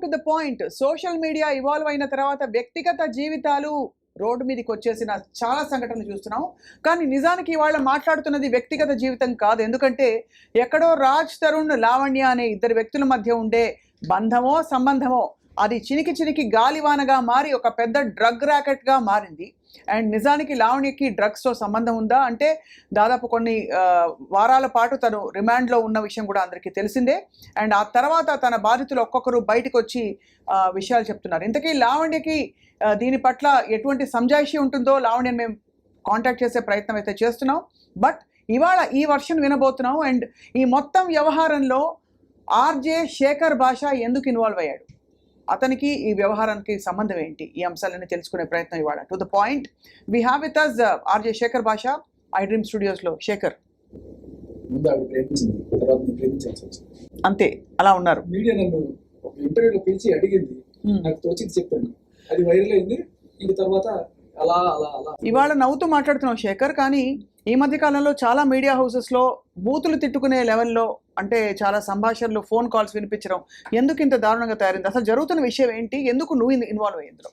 To the point. Social media evolve అయిన తర్వాత వ్యక్తిగత జీవితాలు రోడ్డు మీదకి వచ్చేసిన చాలా సంఘటనలు చూస్తున్నాం. కానీ నిజానికి ఇవాళ మాట్లాడుతున్నది వ్యక్తిగత జీవితం కాదు. ఎందుకంటే ఎక్కడో రాజ్ తరుణ్, లావణ్య అనే ఇద్దరు వ్యక్తుల మధ్య ఉండే బంధమో సంబంధమో అది చినికి గాలివానగా మారి ఒక పెద్ద డ్రగ్ ర్యాకెట్గా మారింది. అండ్ నిజానికి లావణ్యకి డ్రగ్స్తో సంబంధం ఉందా అంటే దాదాపు కొన్ని వారాల పాటు తను రిమాండ్లో ఉన్న విషయం కూడా అందరికీ తెలిసిందే. అండ్ ఆ తర్వాత తన బాధితులు ఒక్కొక్కరు బయటకు వచ్చి విషయాలు చెప్తున్నారు. ఇంతకీ లావణ్యకి దీని పట్ల ఎటువంటి సంజాయిషి ఉంటుందో లావణ్యని మేము కాంటాక్ట్ చేసే ప్రయత్నం అయితే చేస్తున్నాం. బట్ ఇవాళ ఈ వర్షన్ వినబోతున్నాం. అండ్ ఈ మొత్తం వ్యవహారంలో ఆర్జే శేఖర్ భాష ఎందుకు ఇన్వాల్వ్ అయ్యాడు, అతనికి ఈ వ్యవహారానికి సంబంధం ఏంటి, ఈ అంశాలన్నీ తెలుసుకునే ప్రయత్నం ఇవాళ. To the point we have with us RJ Shekhar Basha, I dream స్టూడియోస్లో. Shekhar, అంతే అలా ఉన్నారు. మీడియా నన్ను ఒక ఇంటర్వ్యూలో పిలిచి అడిగింది, నాకు తోచింది చెప్పాను, అది వైరల్ అయింది. ఇంక తర్వాత అలా అలా అలా ఇవాళ నవ్వుతూ మాట్లాడుతున్నావు శేఖర్, కానీ ఈ మధ్య కాలంలో చాలా మీడియా హౌసెస్లో బూతులు తిట్టుకునే లెవెల్లో అంటే చాలా సంభాషణలు, ఫోన్ కాల్స్ వినిపించడం ఎందుకు ఇంత దారుణంగా తయారైంది? అసలు జరుగుతున్న విషయం ఏంటి, ఎందుకు నువ్వు ఇన్వాల్వ్ అయ్యిందో?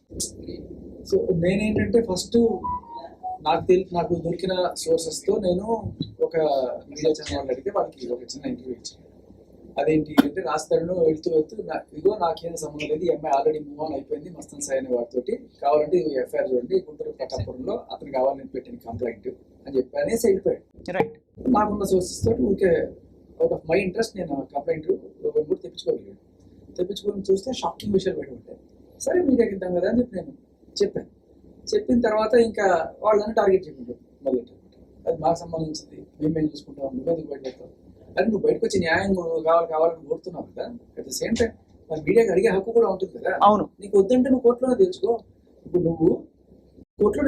సో నేనేంటంటే ఫస్ట్ నాకు దొరికిన సోర్సెస్తో నేను ఒక మీడియా ఛానల్ అడిగితే వాళ్ళకి ఒక చిన్న ఇంటర్వ్యూ ఇచ్చాను. అదేంటి అంటే రాస్తాను వెళ్తూ ఇదిగో నాకేం సంబంధం లేదు, ఈ అమ్మాయి ఆల్రెడీ మూవ్ ఆన్ అయిపోయింది మస్తాన్ సాయి అనే వాడితోటి, కావాలంటే ఇది ఎఫ్ఐఆర్ చూడండి, గుంటూరు కట్టాపురంలో అతను కావాలని పెట్టిన కంప్లైంట్ అని చెప్పి అనేసి వెళ్ళిపోయాడు. రైట్. నాకున్న సోర్సెస్ తోటి ఊరికే అవుట్ ఆఫ్ మై ఇంట్రెస్ట్ నేను కంప్లైంట్ కూడా తెప్పించుకొని చూస్తే షాకింగ్ విషయాలు బయట ఉంటాయి. సరే మీడియాకి ఇద్దాం కదా అని చెప్పి నేను చెప్పిన తర్వాత ఇంకా వాళ్ళని టార్గెట్ చేయకుంటారు మొదలెట్టారు. అది మాకు సంబంధించింది, మేమేం చూసుకుంటాం, నువ్వెందుకు బయటపెడతావు, అది నువ్వు బయటకు వచ్చి న్యాయం కావాలని కోరుతున్నావు కదా. అట్ ద సేమ్ టైం మరి మీడియాకి అడిగే హక్కు కూడా ఉంటుంది కదా. అవును, నీకు వద్దంటే నువ్వు కోర్టులోనే తెలుసుకో. ఇప్పుడు నువ్వు కోర్టులో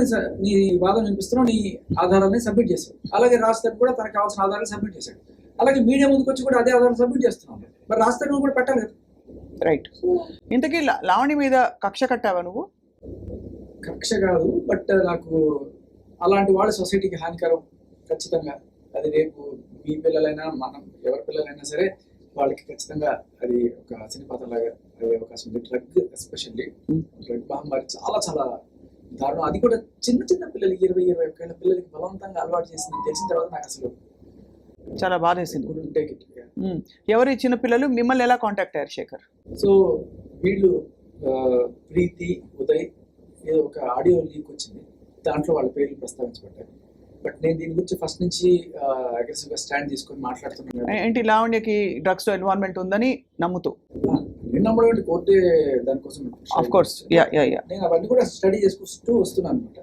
నీ వాదన వినిపిస్తున్నావు, నీ ఆధారాన్ని సబ్మిట్ చేశావు. అలాగే రాస్తాడు కూడా తనకు కావాల్సిన ఆధారాలు సబ్మిట్ చేశాడు. అలాగే మీడియా ముందుకు వచ్చి కూడా అదే ఆధారం సబ్మిట్ చేస్తున్నావు. మరి రాస్తాడు నువ్వు కూడా పెట్టాలి కదా. రైట్. ఇంతకీ లావణి మీద కక్ష కట్టావా నువ్వు? కక్ష కాదు, బట్ నాకు అలాంటి వాళ్ళు సొసైటీకి హానికరం ఖచ్చితంగా. అది రేపు మీ పిల్లలైనా మనం ఎవరి పిల్లలైనా సరే వాళ్ళకి ఖచ్చితంగా అది ఒక సినిపాతలాగా అయ్యే అవకాశం ఉంది. డ్రగ్ ఎస్పెషల్లీ డ్రగ్ మహమ్మారి చాలా చాలా దారుణం. అది కూడా చిన్న పిల్లలకి 20-21 ఏళ్ళ పిల్లలకి బలవంతంగా అలవాటు చేసిందని తెలిసిన తర్వాత నాకు అసలు చాలా బాధేసింది. ఎవరి చిన్న పిల్లలు మిమ్మల్ని ఎలా కాంటాక్ట్ అయ్యారు శేఖర్? సో వీళ్ళు ప్రీతి, ఉదయ్ ఏదో ఒక ఆడియో లీక్ వచ్చింది, దాంట్లో వాళ్ళ పేర్లు ప్రస్తావించబడ్డారు. బట్ నేను దీని గురించి ఫస్ట్ నుంచి అగ్రెసివ్గా స్టాండ్ తీసుకొని మాట్లాడుతున్నాను. ఏంటి లావణ్యకి డ్రగ్స్ తో ఇన్వాల్వ్మెంట్ ఉందని నమ్ముతూ నమ్మడం కోర్టే దానికోసం ఆఫ్ కోర్స్ నేను అవన్నీ కూడా స్టడీ చేసుకుంటూ వస్తున్నాను అనమాట.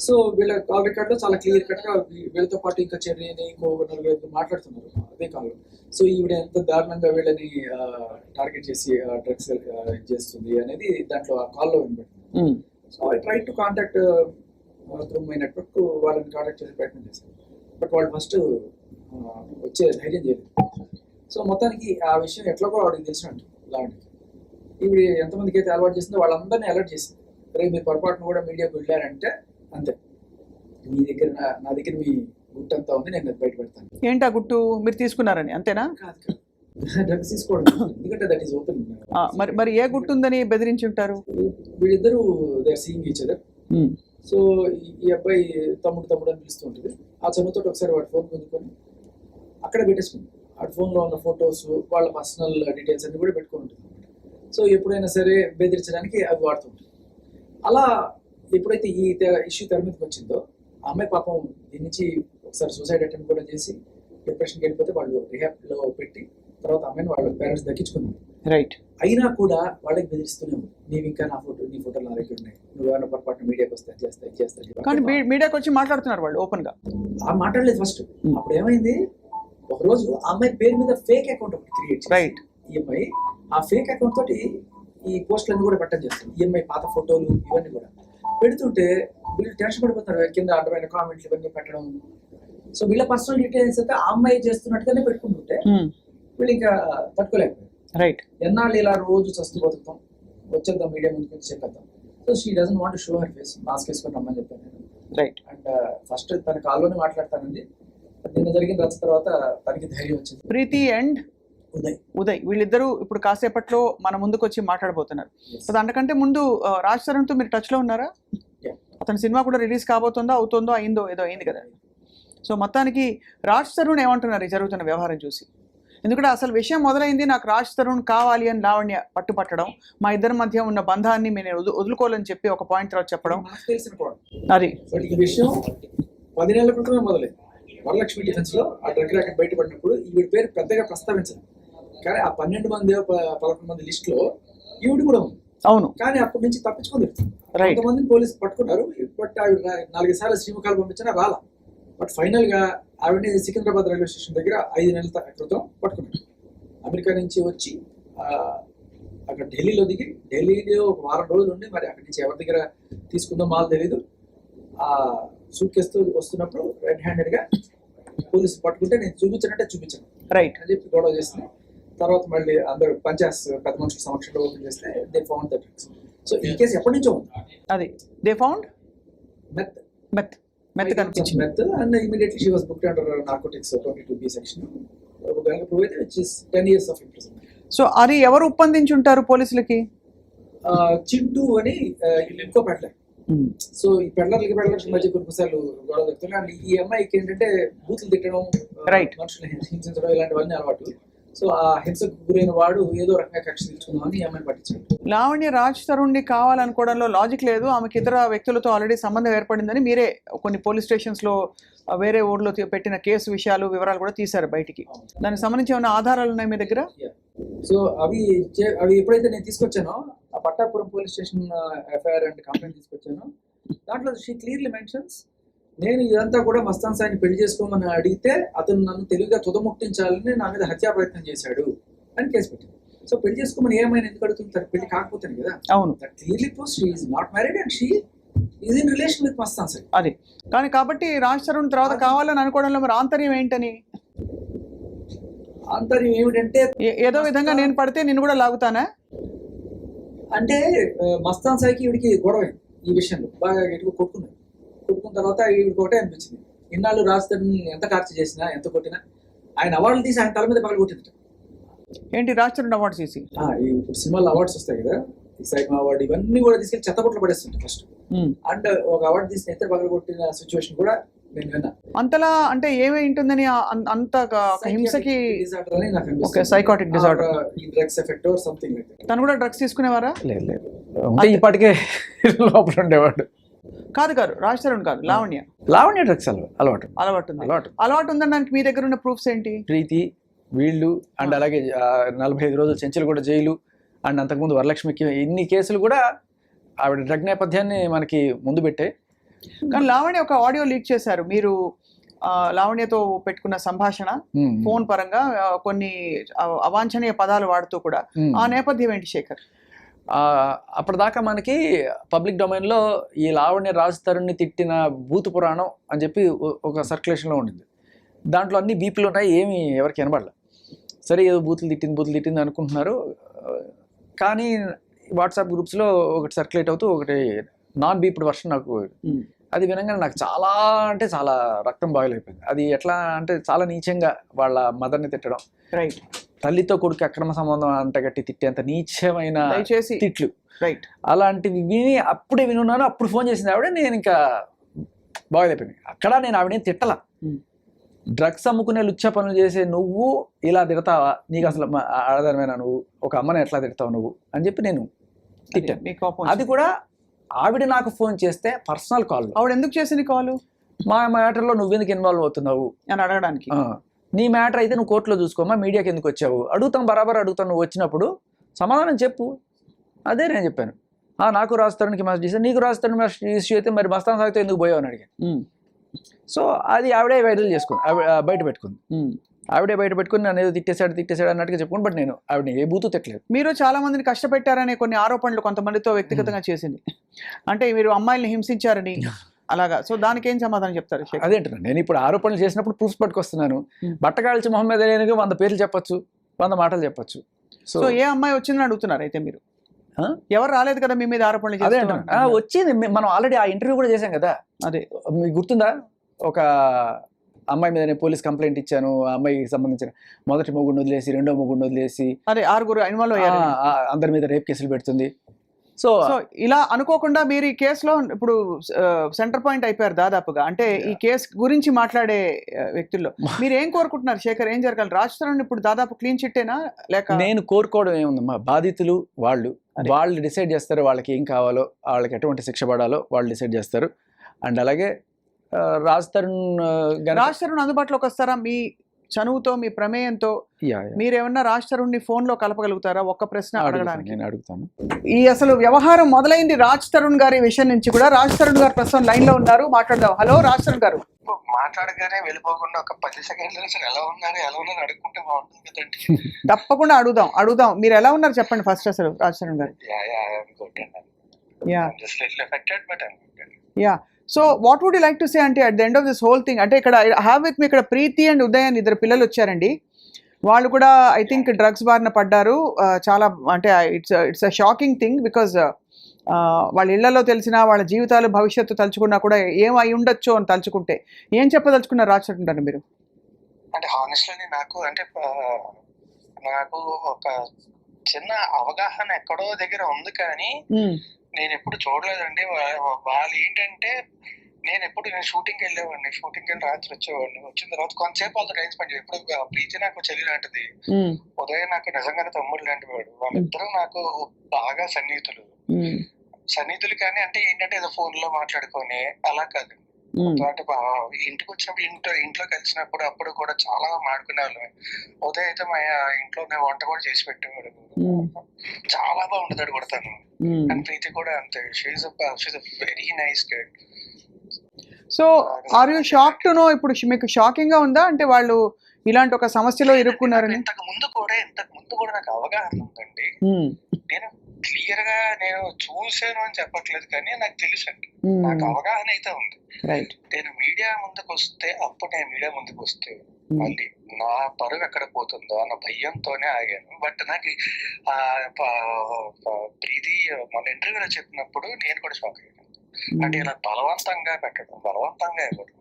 సో వీళ్ళ కాల్ రికార్డ్ లో చాలా క్లియర్ కట్ గా వీళ్ళతో పాటు ఇంకా చెర్రీని ఇంకో 4 మాట్లాడుతున్నారు అదే కాల్. సో ఈవిడ ఎంత దారుణంగా వీళ్ళని టార్గెట్ చేసి డ్రగ్స్ చేస్తుంది అనేది దాంట్లో ఆ కాల్లో వినబడుతుంది. So I try to contact through my network, వాళ్ళని కాంటాక్ట్ చేసే ప్రయత్నం చేశాను. బట్ వాళ్ళు ఫస్ట్ వచ్చే ధైర్యం చేయలేదు. సో మొత్తానికి ఆ విషయం ఎట్లాగో వాడికి తెలిసినట్టు లాంటిది ఈవిడ ఎంతమందికి అయితే అలవాటు చేసిందో వాళ్ళందరినీ అలర్ట్ చేసింది. రేపు మీరు పొరపాటును కూడా మీడియాకు వెళ్ళారంటే అంతే, మీ దగ్గర నా దగ్గర మీ గుట్టు అంతా ఉంది, నేను బయట పెడతాను. ఏంటా గుట్టు మీరు తీసుకున్నారని అంతేనా? కాదు, డ్రగ్స్ తీసుకోవడం, ఎందుకంటే దట్ ఈస్ ఓపెన్. మరి ఏ గుట్టు ఉందని బెదిరించి ఉంటారు? వీళ్ళిద్దరూ they are seeing each other. So ఈ అబ్బాయి తమ్ముడు అని పిలుస్తూ ఉంటుంది. ఆ చనువుతో ఒకసారి వాడి ఫోన్ పొందుకొని అక్కడ పెట్టేసుకుంది. వాడి ఫోన్లో ఉన్న ఫొటోస్, వాళ్ళ పర్సనల్ డీటెయిల్స్ అన్ని కూడా పెట్టుకొని ఉంటుంది. సో ఎప్పుడైనా సరే బెదిరించడానికి అవి వాడుతుంటుంది. అలా ఎప్పుడైతే ఈ ఇష్యూ తెర మీదకి వచ్చిందో ఆ అమ్మాయి పాపం దీని నుంచి ఒకసారి సూసైడ్ అటెంప్ట్ కూడా చేసి డిప్రెషన్కి వెళ్ళిపోతే వాళ్ళు రిహాబ్లో పెట్టి తర్వాత అమ్మాయిని వాళ్ళ పేరెంట్స్ దక్కించుకున్నారు. రైట్. అయినా కూడా వాళ్ళకి బెదిరిస్తూనే ఉంది, నీవు ఇంకా నీ ఫోటోలు నా దగ్గర ఉన్నాయి, నువ్వేమైనా పొరపాటు మీడియాకి వస్తే చేస్తా. కానీ మీడియాకి వచ్చి మాట్లాడుతున్నారు వాళ్ళు ఓపెన్ గా. ఆ మాట్లాడలేదు ఫస్ట్. అప్పుడు ఏమైంది, ఒకరోజు ఆ అమ్మాయి పేరు మీద ఫేక్ అకౌంట్ ఒకటి క్రియేట్ చేసి రైట్. ఈ అమ్మాయి ఆ ఫేక్ అకౌంట్ తోటి ఈ పోస్టులన్నీ కూడా పెట్టడం చేస్తుంది. ఈ అమ్మాయి పాత ఫోటోలు ఇవన్నీ కూడా పెడుతుంటే వీళ్ళు టెన్షన్ పడిపోతున్నారు, కింద అడ్డమైన కామెంట్లు ఇవన్నీ పెట్టడం. సో వీళ్ళ పర్సనల్ డీటెయిల్స్ అయితే ఆ అమ్మాయి చేస్తున్నట్టుగానే పెట్టుకుంటుంటే వీళ్ళు ఇంకా తట్టుకోలేకపోయారు. రైట్. ఎన్నాళ్ళు ఇలా రోజు చస్తూ బతుకుతాం, వచ్చేద్దాం మీడియా ముందుకు వచ్చి చెప్పేద్దాం. So she doesn't want to show her face, mask వేసుకొని రమ్మని చెప్పాను నేను. రైట్. అండ్ ఫస్ట్ తన కాల్లోనే మాట్లాడతానండి. నిన్న జరిగిన రచ్చ తర్వాత తనకి ధైర్యం వచ్చింది. ప్రీతి అండ్ ఉదయ్ వీళ్ళిద్దరూ ఇప్పుడు కాసేపట్లో మన ముందుకు వచ్చి మాట్లాడబోతున్నారు. సో దానికంటే ముందు రాజ్ తరుణ్తో మీరు టచ్లో ఉన్నారా? అతని సినిమా కూడా రిలీజ్ కాబోతుందో అవుతుందో అయిందో ఏదో అయింది కదా. సో మొత్తానికి రాజ్ తరుణ్ ఏమంటున్నారు ఈ జరుగుతున్న వ్యవహారం చూసి? ఎందుకంటే అసలు విషయం మొదలైంది నాకు రాజ్ తరుణ్ కావాలి అని లావణ్య పట్టుపట్టడం, మా ఇద్దరి మధ్య ఉన్న బంధాన్ని నేను వదులుకోవాలని చెప్పి ఒక పాయింట్ తర్వాత చెప్పడం. అది ఈ విషయం 10 నెలల క్రితమే మొదలైంది. వరలక్ష్మి డిఫెన్స్ లో ఆ డ్రగ్ ర్యాకెట్ బయటపడినప్పుడు ఈవిడ పేరు పెద్దగా ప్రస్తావించారు. కానీ ఆ 12 మంది 11 మంది లిస్ట్ లో ఈవిడ కూడా ఉంది. అవును, కానీ అప్పటి నుంచి తప్పించుకుంది. కొంతమందిని పోలీసు పట్టుకున్నారు. బట్ ఆవిడ 4 సార్లు శ్రీముఖాలు పంపించినా రాలా. బట్ ఫైనల్ గా ఆవిడని సికింద్రాబాద్ రైల్వే స్టేషన్ దగ్గర 5 నెలల క్రితం పట్టుకున్నారు. అమెరికా నుంచి వచ్చి అక్కడ ఢిల్లీలో దిగి ఢిల్లీలో ఒక వారం రోజులు ఉండి మరి అక్కడి నుంచి ఎవరి దగ్గర తీసుకుందో మాకు తెలీదు. ఆ సూట్ కేసుతో వస్తున్నప్పుడు రెడ్ హ్యాండెడ్ గా పోలీసులు పట్టుకుంటే నేను చూపించను రైట్ అని చెప్పి గొడవ చేస్తుంది. తర్వాత మళ్ళీ అందరూ పంచాయత్ పెద్ద మనుషుల సమక్షంలో ఓపెన్ చేస్తే they found the drugs. So ఈ కేసు ఎప్పటి నుంచో ఉంది. అది దే ఫౌండ్ మెత్ కనిపించింది. Meth and immediately she was booked under narcotics 22B section. గనుక ప్రూవ్ అయితే which is 10 years of imprisonment. So అది ఎవరు ఒప్పందించి ఉంటారు పోలీసులకి? చింటూ అని ఇంకో పెడ్లర్. సో ఈ పెడ్లర్స్ మధ్య కొన్నిసార్లు గొడవ జరుగుతుంది. అండ్ ఈ అమ్మాయికి ఏంటంటే బూతులు తిట్టడం, మనుషులు హింసించడం ఇలాంటివన్నీ అలవాటు. సో ఆ హింసకు గురైన వాడు ఏదో రకంగా కక్ష తీర్చుకుందామని ఈ అమ్మాయిని పట్టించాడు. లావణ్య రాజ్ తరుణ్ని కావాలనుకోవడంలో లాజిక్ లేదు. ఆమెకి ఇతర వ్యక్తులతో ఆల్రెడీ సంబంధం ఏర్పడిందని మీరే కొన్ని పోలీస్ స్టేషన్స్లో వేరే ఊర్లో పెట్టిన కేసు విషయాలు వివరాలు కూడా తీశారు బయటికి. దానికి సంబంధించి ఏమైనా ఆధారాలు ఉన్నాయి మీ దగ్గర? సో అవి ఎప్పుడైతే నేను తీసుకొచ్చానో ఆ Pattapuram police station FIR and complaint తీసుకొచ్చాను. దాంట్లో షీ క్లియర్లీ మెన్షన్స్ నేను ఇదంతా కూడా మస్తాన్ సాయిని పెళ్లి చేసుకోమని అడిగితే అతను నన్ను తెలివిగా తుదముట్టించాలని నా మీద హత్యా ప్రయత్నం చేశాడు అని కేసు పెట్టింది. సో పెళ్లి చేసుకోమని ఏమైనా ఎందుకు అడుగుతుంది? పెళ్లి కాకపోతే కదా. అవును, that clearly proves she is not married and she is in relation with Mastan Sai. అది కానీ కాబట్టి రాజ్ తరుణ్ తర్వాత కావాలని అనుకోవడంలో మరి ఆంతర్యం ఏంటని? ఆంతర్యం ఏమిటంటే ఏదో విధంగా నేను పడితే నేను కూడా లాగుతానా అంటే మస్తాన్ సాయికి ఈవిడికి గొడవ ఈ విషయంలో బాగా గట్టిగా కొట్టుకున్న తర్వాత ఈవిడికి ఒకటే అనిపించింది, ఇన్నాళ్ళు రాజధాని ఎంత టార్చర్ చేసినా ఎంత కొట్టినా ఆయన అవార్డులు తీసి ఆయన తల మీద పగల కొట్టింది. ఏంటి రాజ్ తరుణ్ అవార్డ్స్ తీసి? ఇప్పుడు సినిమాలో అవార్డ్స్ వస్తాయి కదా, సైమా అవార్డు ఇవన్నీ కూడా తీసుకెళ్ళి చెత్తపట్లు పడేస్తుంటాయి ఫస్ట్. అండ్ ఒక అవార్డు తీసి ఎత్తే పగల కొట్టిన సిచ్యువేషన్ కూడా నేను విన్నా. అంతలా అంటే ఏమై ఉంటుందని అంత హింసకి? Psychotic disorder, drugs effect or something like that. తను కూడా డ్రగ్స్ తీసుకునేవారా? లేదు అంటే ఇప్పటికే లోపల ఉండేవాడు. కాదు రాజ్ తరుణ్ కాదు, లావణ్య డ్రగ్స్ అలవాటు ఉందనడానికి మీ దగ్గర ఉన్న ప్రూఫ్స్ ఏంటి? ప్రీతి వీళ్ళు అండ్ అలాగే 45 రోజులు చెంచులు కూడా జైలు అండ్ అంతకుముందు వరలక్ష్మికి ఇన్ని కేసులు కూడా ఆవిడ డ్రగ్ నేపథ్యాన్ని మనకి ముందు పెట్టే. కానీ లావణ్య ఒక ఆడియో లీక్ చేశారు మీరు, లావణ్యతో పెట్టుకున్న సంభాషణ ఫోన్ పరంగా కొన్ని అవాంఛనీయ పదాలు వాడుతూ కూడా. ఆ నేపథ్యం ఏంటి శేఖర్? అప్పటిదాకా మనకి పబ్లిక్ డొమైన్లో ఈ లావణ్య రాజ్ తరుణ్ని తిట్టిన భూత పురాణం అని చెప్పి ఒక సర్క్యులేషన్లో ఉండింది. దాంట్లో అన్ని బీపీలు ఉన్నాయి, ఏమి ఎవరికి వినబడలే. సరే ఏదో బూతులు తిట్టింది అనుకుంటున్నారు. కానీ వాట్సాప్ గ్రూప్స్లో ఒకటి సర్క్యులేట్ అవుతూ ఒకటి నాన్ బీప్డ్ వర్షన్ నాకు అది వినగానే నాకు చాలా అంటే చాలా రక్తం బాయిలైపోయింది. అది ఎట్లా అంటే చాలా నీచంగా వాళ్ళ మదర్ని తిట్టడం, రైట్, తల్లితో కొడుకు అక్రమ సంబంధం అంటగట్టి తిట్టేంత నీచమైన తిట్లు, రైట్, అలాంటివి విని అప్పుడే వినున్నాను. అప్పుడు ఫోన్ చేసింది ఆవిడ, నేను ఇంకా బాయిలైపోయింది. అక్కడ నేను ఆవిడేం తిట్టల. డ్రగ్స్ అమ్ముకునే లుచ్చ పనులు చేసే నువ్వు ఇలా తిడతావా, నీకు అసలు ఆధారమైన నువ్వు ఒక అమ్మని ఎట్లా తిడతావు నువ్వు అని చెప్పి నేను తిట్టాను. అది కూడా ఆవిడ నాకు ఫోన్ చేస్తే పర్సనల్ కాల్. ఆవిడ ఎందుకు చేసింది కాల్? మా మ్యాటర్లో నువ్వెందుకు ఇన్వాల్వ్ అవుతున్నావు అని అడగడానికి. నీ మ్యాటర్ అయితే నువ్వు కోర్టులో చూసుకోమా, మీడియాకి ఎందుకు వచ్చావు? బరాబర్ అడుగుతాను, నువ్వు వచ్చినప్పుడు సమాధానం చెప్పు. అదే నేను చెప్పాను. నాకు రాజ్ తరుణ్కి మ్యాచ్ చేశాను, నీకు రాజ్ తరుణ్ మ్యాచ్ ఇష్యూ అయితే మరి మస్తాన్ సాయితో ఎందుకు పోయావు అని అడిగాను. సో అది ఆవిడే వైరల్ చేసుకుంది, బయట పెట్టుకుంది. ఆవిడే బయట పెట్టుకుని నన్ను ఏదో తిట్టేశాడు అన్నట్టుగా చెప్పుకోండి. బట్ నేను ఆవిడ ఏ బూతు తిట్టలేదు. మీరు చాలా మందిని కష్టపెట్టారనే కొన్ని ఆరోపణలు కొంతమందితో వ్యక్తిగతంగా చేసింది, అంటే మీరు అమ్మాయిల్ని హింసించారని అలాగా. సో దానికి ఏం సమాధానం చెప్తారు? అదేంటున్నా, నేను ఇప్పుడు ఆరోపణలు చేసినప్పుడు ప్రూఫ్స్ పట్టుకొస్తున్నాను. బట్టకాల్చి మొహమ్మద్ అలీకి 100 పేర్లు చెప్పొచ్చు, 100 మాటలు చెప్పొచ్చు. సో ఏ అమ్మాయి వచ్చిందని అడుగుతున్నారు అయితే మీరు? ఎవరు రాలేదు కదా మీ మీద ఆరోపణలు? అదే వచ్చింది, మనం ఆల్రెడీ ఆ ఇంటర్వ్యూ కూడా చేశాం కదా. అదే మీకు గుర్తుందా? ఒక అమ్మాయి మీద నేను పోలీస్ కంప్లైంట్ ఇచ్చాను, ఆ అమ్మాయికి సంబంధించిన మొదటి మొగుడిని వదిలేసి రెండో మొగుడిని వదిలేసి అదే 6 ఇన్వాల్వ్ అయ్యారు. అందరి మీద రేప్ కేసులు పెడుతుంది. సో సో ఇలా అనుకోకుండా మీరు ఈ కేసులో ఇప్పుడు సెంటర్ పాయింట్ అయిపోయారు దాదాపుగా. అంటే ఈ కేసు గురించి మాట్లాడే వ్యక్తుల్లో మీరు ఏం కోరుకుంటున్నారు శేఖర్? ఏం జరగాలి? రాజ్ తరుణ్ ఇప్పుడు దాదాపు క్లీన్ చిట్టేనా లేక? నేను కోరుకోవడం ఏముందమ్మా, బాధితులు వాళ్ళు డిసైడ్ చేస్తారు వాళ్ళకి ఏం కావాలో, వాళ్ళకి ఎటువంటి శిక్ష పడాలో వాళ్ళు డిసైడ్ చేస్తారు. అండ్ అలాగే రాజ్ తరుణ్ రాజ్ తరుణ్ అందుబాటులోకి వస్తారా? మీ చనువుతో, మీ ప్రమేయంతో మీరేమన్నా రాజ్ తరుణ్ని ఫోన్లో కలపగలుగుతారా? ఒక్క ప్రశ్న అడగడానికి నేను అడుగుతాను. ఈ అసలు వ్యవహారం మొదలైంది రాజ్ తరుణ్ గారి విషయం నుంచి కూడా. రాజ్ తరుణ్ గారు ప్రస్తుతం లైన్ లో ఉన్నారు, మాట్లాడదాం. హలో రాజ్ తరుణ్ గారు. మాట్లాడగానే వెళ్ళిపోకుండా ఒక 10 సెకండ్ల నుంచి ఎలా ఉన్నారు అడుక్కుంటే బాగుంటుంది కదండి. తప్పకుండా అడుగుదాం. మీరు ఎలా ఉన్నారు చెప్పండి ఫస్ట్ అసలు Raj Tarun garu. Ya so what would you like to say అంటే at the end of this whole thing? అంటే ఇక్కడ హ్యావ్ విత్ మీ ఇక్కడ ప్రీతి అండ్ ఉదయ్ అని 2 పిల్లలు వచ్చారండి. వాళ్ళు కూడా ఐ థింక్ డ్రగ్స్ బారిన పడ్డారు. చాలా అంటే it's a shocking thing because వాళ్ళ ఇళ్లలో తెలిసిన వాళ్ళ జీవితాలు భవిష్యత్తు తలుచుకున్నా కూడా ఏం అయి ఉండొచ్చు అని తలుచుకుంటే ఏం చెప్పదలుచుకున్నారు రాజ్ తరుణ్ గారు మీరు? అంటే హానెస్ట్లీ నాకు ఒక చిన్న అవగాహన ఎక్కడో దగ్గర ఉంది, కానీ నేను ఎప్పుడు చూడలేదండి. వాళ్ళు ఏంటంటే నేను షూటింగ్కి వెళ్ళేవాడిని, షూటింగ్కి వెళ్ళి రాత్రి వచ్చేవాడిని. వచ్చిన తర్వాత కొంతసేపు వాళ్ళతో టైం స్పెండ్ చేయాలి. ఇప్పుడు ప్రీతి నాకు చెల్లి లాంటిది, ఉదయం నాకు నిజంగానే తమ్ముడు లాంటి వాడు. వాళ్ళిద్దరూ నాకు బాగా సన్నిహితులు కానీ అంటే ఏంటంటే ఏదో ఫోన్ లో మాట్లాడుకొని అలా కాదు. అంటే ఇంటికి వచ్చినప్పుడు ఇంట్లో కలిసినప్పుడు అప్పుడు కూడా చాలా మాడుకునే వాళ్ళమే. ఉదయం అయితే మా ఇంట్లోనే వంట కూడా చేసి పెట్టేవాడు, చాలా బాగుండదు కూడా తను. అండ్ ప్రీతి కూడా అంతే, she's very nice girl. So are you shock to know? ఇప్పుడు మీకు షాకింగ్ గా ఉందా అంటే వాళ్ళు ఇలాంటి ఒక సమస్యలో ఇరుక్కున్నారని? ఇంతకు ముందు కూడా నాకు అవగాహన ఉందండి. నేను క్లియర్ గా నేను చూసాను అని చెప్పట్లేదు, కానీ నాకు తెలుసండి, నాకు అవగాహన అయితే ఉంది. నేను మీడియా ముందుకు వస్తే మళ్ళీ నా పరువు ఎక్కడ పోతుందో అన్న భయంతోనే ఆగాను. బట్ నాకు ప్రీతి మన ఇంటర్వ్యూలో చెప్పినప్పుడు నేను కూడా షాక్ అయ్యాను. అంటే ఇలా బలవంతంగా ఇవ్వడం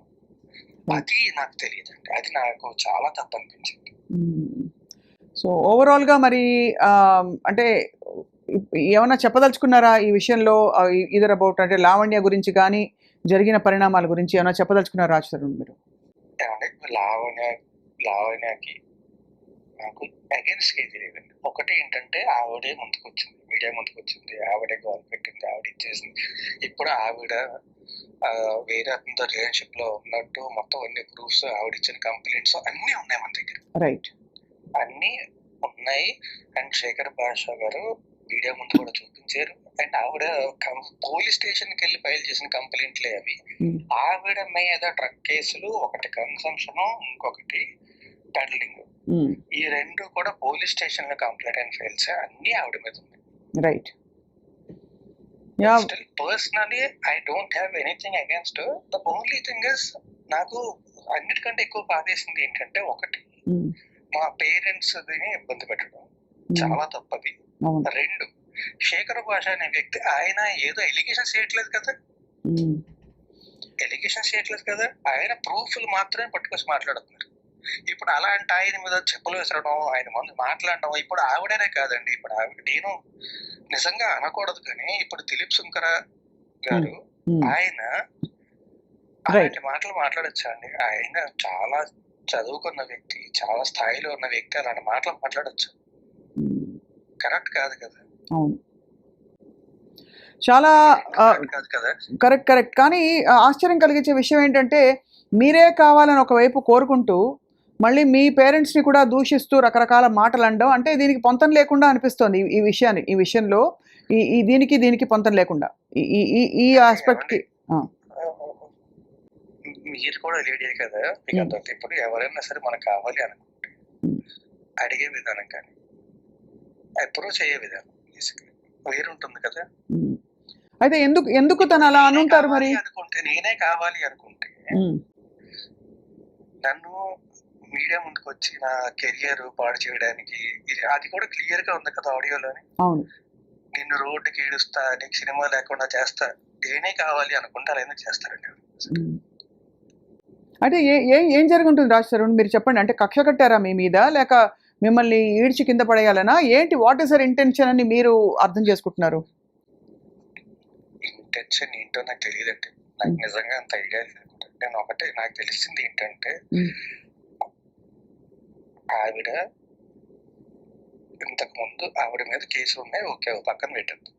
అది నాకు తెలియదండి, అది నాకు చాలా తప్పు అనిపించింది. సో ఓవరాల్ గా మరి అంటే ఏమైనా చెప్పదలుచుకున్నారా ఈ విషయంలో? ఇదర్ అబౌట్ అంటే లావణ్య గురించి కానీ జరిగిన పరిణామాల గురించి ఏమైనా చెప్పదలుచుకున్నారా రాజ్ తరుణ్ మీరు? లావణ్యకి నాకు అగేన్స్ట్ ఏది లేదండి. ఒకటి ఏంటంటే ఆవిడే మీడియా ముందుకు వచ్చింది, ఆవిడే గోల్ పెట్టింది, ఆవిడ ఇచ్చేసింది. ఇప్పుడు ఆవిడ వేరే అతనితో రిలేషన్షిప్ లో ఉన్నట్టు మొత్తం అన్ని ప్రూఫ్స్, ఆవిడ ఇచ్చిన కంప్లైంట్స్ అన్ని ఉన్నాయి మన దగ్గర. రైట్, అన్ని ఉన్నాయి. అండ్ శేఖర్ భాష గారు మీడియా ముందు కూడా చూపించారు. అండ్ ఆవిడ పోలీస్ స్టేషన్ కి వెళ్ళి ఫైల్ చేసిన కంప్లైంట్లే అవి. ఆవిడ మీద డ్రగ్ కేసులు, ఒకటి కన్సంప్షన్, ఇంకొకటి పెడలింగ్, ఈ 2 కూడా పోలీస్ స్టేషన్ లో కంప్లైంట్ అండ్ ఫైల్స్ అన్ని ఆవిడ మీద ఉన్నాయి. Right. Still personally I don't have anything against. The only thing is నాకు అన్నిటికంటే ఎక్కువ బాధేసింది ఏంటంటే, ఒకటి మా పేరెంట్స్ ఇబ్బంది పెట్టడం చాలా తప్పది. 2 శేఖర్ భాష అనే వ్యక్తి ఆయన ఏదో ఎలిగేషన్స్ చేయట్లేదు కదా, ఆయన ప్రూఫ్లు మాత్రమే పట్టుకొచ్చి మాట్లాడుతున్నారు. ఇప్పుడు అలాంటి ఆయన మీద చెప్పులు వేసడం, ఆయన ముందు మాట్లాడడం, ఇప్పుడు ఆవిడనే కాదండి, ఇప్పుడు నేను నిజంగా అనకూడదు కానీ ఇప్పుడు దిలీప్ శంకర గారు ఆయన అలాంటి మాటలు మాట్లాడొచ్చా అండి? ఆయన చాలా చదువుకున్న వ్యక్తి, చాలా స్థాయిలో ఉన్న వ్యక్తి అలాంటి మాటలు మాట్లాడొచ్చు? కరెక్ట్ కాదు కదా. చాలా కాదు కదా. కరెక్ట్. కానీ ఆశ్చర్యం కలిగించే విషయం ఏంటంటే, మీరే కావాలని ఒకవైపు కోరుకుంటూ మళ్ళీ మీ పేరెంట్స్ని కూడా దూషిస్తూ రకరకాల మాటలు అనడం, అంటే దీనికి పొంతం లేకుండా అనిపిస్తోంది. ఈ విషయంలో దీనికి పొంతం లేకుండా ఈ ఆస్పెక్ట్ కి. మీరు కూడా లేడీ కదా, మీకు అంత ఇప్పుడు ఎవరైనా సరే మనకు కావాలి అనుకుంటే అడిగే విధానం కానీ అప్రోచ్ అయ్యే విధానం వేరుంటుంది కదా. అయితే ఎందుకు తను అలా అనుంటారు మరి? నేనే కావాలి అనుకుంటే నన్ను మీడియా ముందుకు వచ్చి నా కెరియర్ పాడు చేయడానికి, అది కూడా క్లియర్ గా ఉంది కదా ఆడియోలోని. నిన్ను రోడ్డుకి ఈడుస్తా, నీకు సినిమా లేకుండా చేస్తా, నేనే కావాలి అనుకుంటే అలా ఎందుకు చేస్తారండి? అంటే ఏం జరుగుంటుంది రాజ్ తరుణ్, మీరు చెప్పండి. అంటే కక్ష కట్టారా మీ మీద, లేక మిమ్మల్ని ఈడ్చి కింద పడేయాలనా ఏంటి? వాట్ ఈస్ యర్ ఇంటెన్షన్ అని మీరు అర్థం చేసుకుంటున్నారు? ఇంటెన్షన్ ఏంటో నాకు తెలియదండి. నాకు నిజంగా అంత ఐడియా లేదు. నేను ఒకటే నాకు తెలిసింది ఏంటంటే ఆవిడ ఇంతకు ముందు ఆవిడ మీద కేసులు ఉన్నాయి, ఓకే, పక్కన పెట్టద్దు.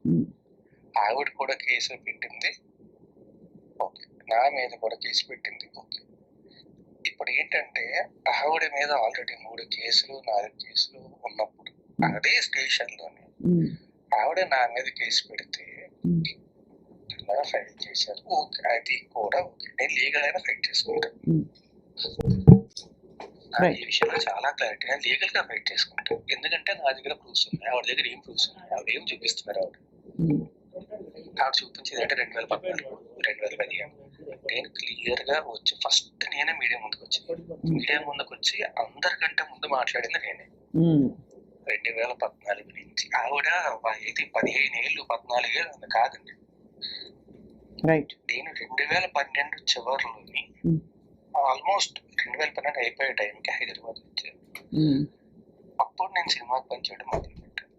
ఆవిడ కూడా కేసు పెట్టింది, ఓకే. నా మీద కూడా కేసు పెట్టింది, ఓకే. ఇప్పుడు ఏంటంటే ఆవిడ మీద ఆల్రెడీ 3 కేసులు 4 కేసులు ఉన్నప్పుడు అదే స్టేషన్ లోనే ఆవిడ నా మీద కేసు పెడితే ఫైట్ చేశారు, ఓకే, అది కూడా ఓకే. నేను లీగల్ అయినా ఫైట్ చేసుకుంటాను. ఈ విషయంలో చాలా క్లారిటీ, నేను లీగల్ గా ఫైట్ చేసుకుంటాను. ఎందుకంటే నా దగ్గర ప్రూఫ్స్ ఉన్నాయి, ఆవిడ దగ్గర ఏం ప్రూఫ్స్ ఉన్నాయి, ఆవిడ ఏం చూపిస్తున్నారు. ఆవిడ చూపించేది అంటే 2014 2015 నేను క్లియర్ గా వచ్చి ఫస్ట్ నేనే మీడియా ముందుకు వచ్చి అందరికంటే ముందు మాట్లాడింది నేనే. 2014 నుంచి ఆవిడ ఇది 15 ఏళ్ళు 14 ఏళ్ళు కాదండి. నేను 2012 చివరిలోని ఆల్మోస్ట్ 2012 అయిపోయే టైంకి హైదరాబాద్ వచ్చాను. అప్పుడు నేను సినిమాకి పనిచేయడం మొదలుపెట్టాను.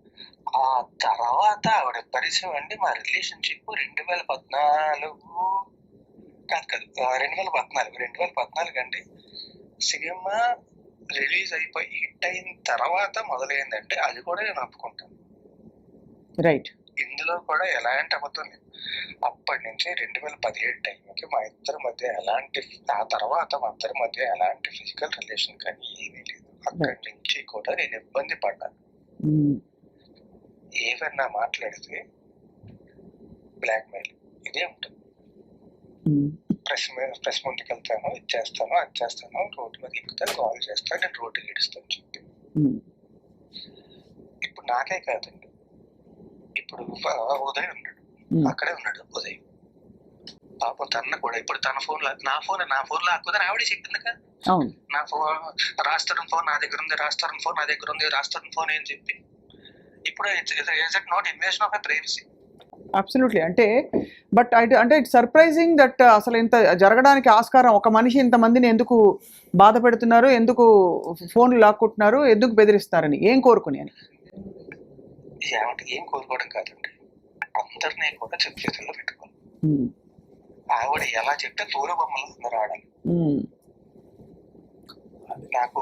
ఆ తర్వాత ఆవిడ పరిచయం అండి. మా రిలేషన్షిప్ 2014 కాదు 2014 అండి. సినిమా రిలీజ్ అయిపోయి హిట్ అయిన తర్వాత మొదలైందంటే అది కూడా నేను ఒప్పుకుంటాను. రైట్. ఇందులో కూడా ఎలాంటి అబద్ధం లేదు. అప్పటి నుంచి 2017 టైంకి మా ఇద్దరి మధ్య ఆ తర్వాత మా ఇద్దరి మధ్య ఎలాంటి ఫిజికల్ రిలేషన్ కానీ ఏమీ లేదు. అక్కడి నుంచి కూడా నేను ఇబ్బంది పడ్డాను. ఏమన్నా మాట్లాడితే బ్లాక్ మెయిల్ ఇదే ఉంటుంది. ప్రెస్ ముందుకు వెళ్తాను, ఇది చేస్తాను, అది చేస్తాను, రోడ్డు మీద ఎక్కుతాను, కాల్ చేస్తాను, నేను రోడ్డు గీడుస్తాను చెప్పి. ఇప్పుడు నాకే కాదండి, ఇప్పుడు ఉదయ్ ఉన్నాడు, అక్కడే ఉన్నాడు ఉదయ్. పాపం తన కూడా ఇప్పుడు తన ఫోన్ నా ఫోన్ లాక్కుదని ఆవిడే చెప్పింది కదా. నా ఫోన్ రాస్తారని ఫోన్ నా దగ్గర ఉంది, రాస్తారని ఫోన్ నా దగ్గర ఉంది, రాస్తారని ఫోన్ ఏం చెప్పి. ఇప్పుడు is it not invasion of privacy? Absolutely. అంటే ఇట్స్ సర్ప్రైజింగ్ దట్ అసలు ఇంత జరగడానికి ఆస్కారం, ఒక మనిషి ఇంతమందిని ఎందుకు బాధ పెడుతున్నారు, ఎందుకు ఫోన్లు లాక్కుంటున్నారు, ఎందుకు బెదిరిస్తారని, ఏం కోరుకుని అని. ఏం కోరుకోవడం కాదండి, అందరినీ కూడా చేతుల్లో పెట్టుకోవాలి. ఆవిడ ఎలా చెప్తే దూర బొమ్మలు అందరూ ఆడాలి. నాకు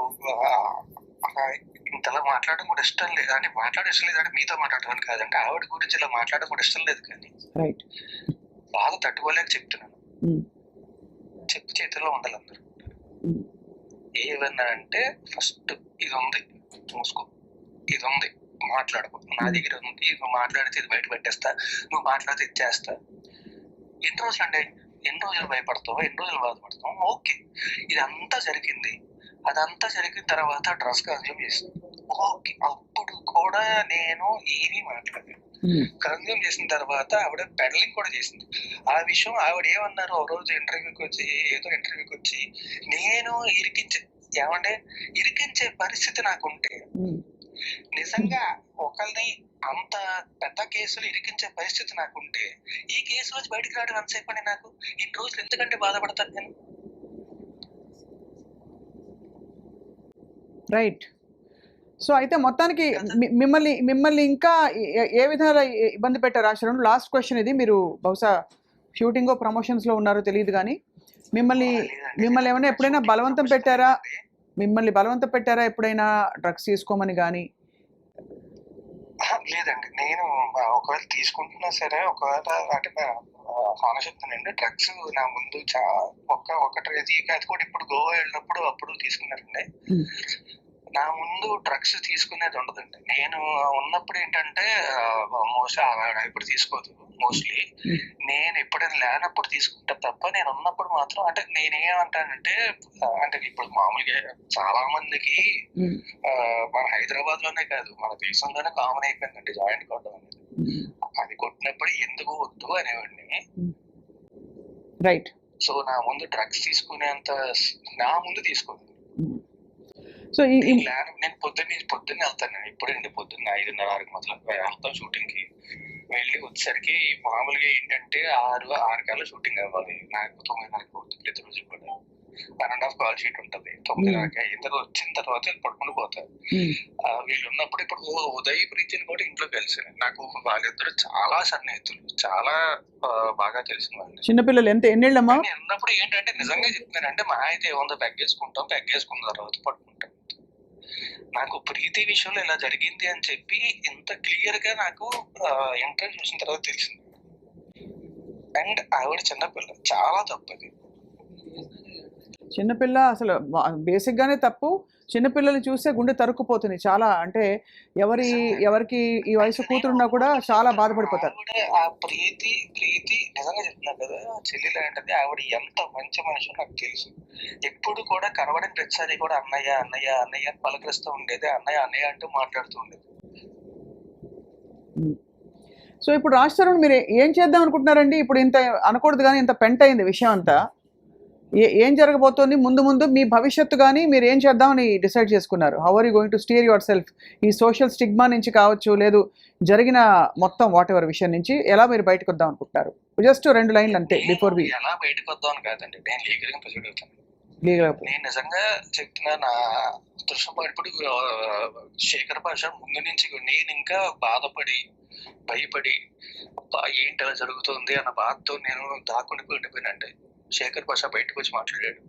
ఇంతలా మాట్లాడడం కూడా ఇష్టం లేదు, అంటే ఇష్టం లేదంటే మీతో మాట్లాడడం కాదంటే ఆవిడ గురించి ఇలా మాట్లాడడం కూడా ఇష్టం లేదు. కానీ బాధ తట్టుకోలేక చెప్తున్నాను. చెప్పు చేతిలో ఉండాలి అందరూ. ఏమన్నా అంటే ఫస్ట్ ఇది ఉంది మూసుకో, ఇది ఉంది మాట్లాడుకో, నా దగ్గర ఉంది, నువ్వు మాట్లాడితే ఇది బయట పెట్టేస్తా, నువ్వు మాట్లాడితే ఇది చేస్తా. ఎన్ని రోజులు భయపడతావు, ఎన్ని రోజులు బాధపడతావు, ఓకే. ఇదంతా జరిగింది, అదంతా జరిగిన తర్వాత డ్రగ్స్ కన్జ్యూమ్ చేసింది, ఓకే. అప్పుడు కూడా నేను ఏమీ మాట్లాడలేదు. కన్జ్యూమ్ చేసిన తర్వాత ఆవిడ పెడలింగ్ కూడా చేసింది. ఆ విషయం ఆవిడ ఏమన్నారు, ఒక రోజు ఇంటర్వ్యూకి వచ్చి నేను ఇరికించే పరిస్థితి నాకుంటే, నిజంగా ఒకరిని అంత పెద్ద కేసులు ఇరికించే పరిస్థితి నాకుంటే, ఈ కేసు రోజు బయటకు రావడం అంతసేపు అని నాకు ఇన్ని రోజులు ఎందుకంటే బాధపడతాను నేను. రైట్. సో అయితే మొత్తానికి మిమ్మల్ని ఇంకా ఏ విధంగా ఇబ్బంది పెట్టారు ఆశ్రమం? లాస్ట్ క్వశ్చన్ ఇది. మీరు బహుశా షూటింగ్ ప్రమోషన్స్లో ఉన్నారో తెలియదు, కానీ మిమ్మల్ని ఏమైనా ఎప్పుడైనా బలవంతం పెట్టారా? ఎప్పుడైనా డ్రగ్స్ తీసుకోమని కానీ? లేదండి, నేను ఒకవేళ తీసుకుంటున్నా సరే, ఒకవేళ అంటే హానెస్ట్ చెప్తానండి, డ్రగ్స్ నా ముందు ఒకటి అది కూడా ఇప్పుడు గోవా వెళ్ళినప్పుడు అప్పుడు తీసుకున్నారండి. నా ముందు డ్రగ్స్ తీసుకునేది ఉండదండి. నేను ఉన్నప్పుడు ఏంటంటే ఇప్పుడు తీసుకోదు మోస్ట్లీ. నేను ఎప్పుడైనా లేనప్పుడు తీసుకుంటా తప్ప, నేను ఉన్నప్పుడు మాత్రం అంటే నేనేమంటానంటే, అంటే ఇప్పుడు మామూలుగా చాలా మందికి మన హైదరాబాద్ లోనే కాదు మన దేశంలోనే కామన్ అయిపోయిందండి జాయింట్ కొట్టడం అనేది. అది కొట్టినప్పుడు ఎందుకు వద్దు అనేవాడిని. రైట్. సో నా ముందు డ్రగ్స్ తీసుకునేంత నా ముందు తీసుకోదు. సో నేను పొద్దున్నే వెళ్తాను. ఇప్పుడండి పొద్దున్న 5:30 మొదలు వెళ్తాం షూటింగ్ కి. వెళ్ళి వచ్చేసరికి మామూలుగా ఏంటంటే 6 కల్లా షూటింగ్ అవ్వాలి. నాకు 9:30 అవుతుంది ప్రతిరోజు కూడా. 1.5 కాల్ షీట్ ఉంటుంది 9 దాకా. ఇద్దరు వచ్చిన తర్వాత వీళ్ళు పడుకుని పోతారు. వీళ్ళు ఉన్నప్పుడు ఇప్పుడు ఉదయ్ ప్రీతిని కూడా ఇంట్లో కలిసాను. నాకు వాళ్ళిద్దరు చాలా సన్నిహితులు, చాలా బాగా తెలిసిన వాళ్ళు. చిన్నపిల్లలు ఎన్నేళ్ళమ్మా? కానీ ఉన్నప్పుడు ఏంటంటే నిజంగా చెప్తున్నానంటే మా అయితే ఏముందో పెగ్గేసుకున్న తర్వాత పడుకుంటాం. నాకు ప్రీతి విషయంలో ఇలా జరిగింది అని చెప్పి ఇంత క్లియర్ గా నాకు ఇంటర్వ్యూ చూసిన తర్వాత తెలిసింది. అండ్ ఆవిడ చిన్నపిల్ల, చాలా తప్పది. చిన్నపిల్ల అసలు బేసిక్ గానే తప్పు. చిన్నపిల్లల్ని చూస్తే గుండె తరుక్కుపోతుంది చాలా. అంటే ఎవరికి ఈ వయసు కూతురున్నా కూడా చాలా బాధపడిపోతారు. ఆవిడ ఆ ప్రీతి నిజంగా చెప్తున్నారు కదా, చెల్లి లాంటిది. ఆవిడ ఎంత మంచి మనిషి నాకు తెలుసు. ఎప్పుడు కూడా కనబడిన ప్రతిసారి కూడా అన్నయ్య అన్నయ్య అన్నయ్య అని పలకరిస్తూ ఉండేది. అన్నయ్య అన్నయ్య అంటూ మాట్లాడుతూ ఉండేది. సో ఇప్పుడు రాజ్ తరుణ్ మీరు ఏం చేద్దాం అనుకుంటున్నారండి? ఇప్పుడు ఇంత అనకూడదు కానీ ఇంత పెంట అయింది విషయం అంతా. ఏం జరగబోతోంది ముందు మీ భవిష్యత్తు కానీ మీరు ఏం చేద్దామని డిసైడ్ చేసుకున్నారు? How are you going to steer your self? ఈ సోషల్ స్టిగ్మా నుంచి కావచ్చు, లేదు జరిగిన మొత్తం వాట్ ఎవర్ విషయం నుంచి ఎలా మీరు బయటకు వద్దాం అనుకుంటారు? జస్ట్ 2 లైన్లు అంతే బిఫోర్ వి. ఎలా బయటకు వద్దాం అని కాదండి, నేను లీగల్ గా ప్రొసీడ్ అవుతాను. నేను నిజంగా చెప్తున్నా, నా దృశ్యం ఇప్పుడు శేఖర్ భాష ముందు నుంచి నేను ఇంకా బాధపడి భయపడి ఏంటి అలా జరుగుతుంది అన్న బాధతో నేను ఉండిపోయినండి. శేఖర్ భాష బయటకు వచ్చి మాట్లాడాడు.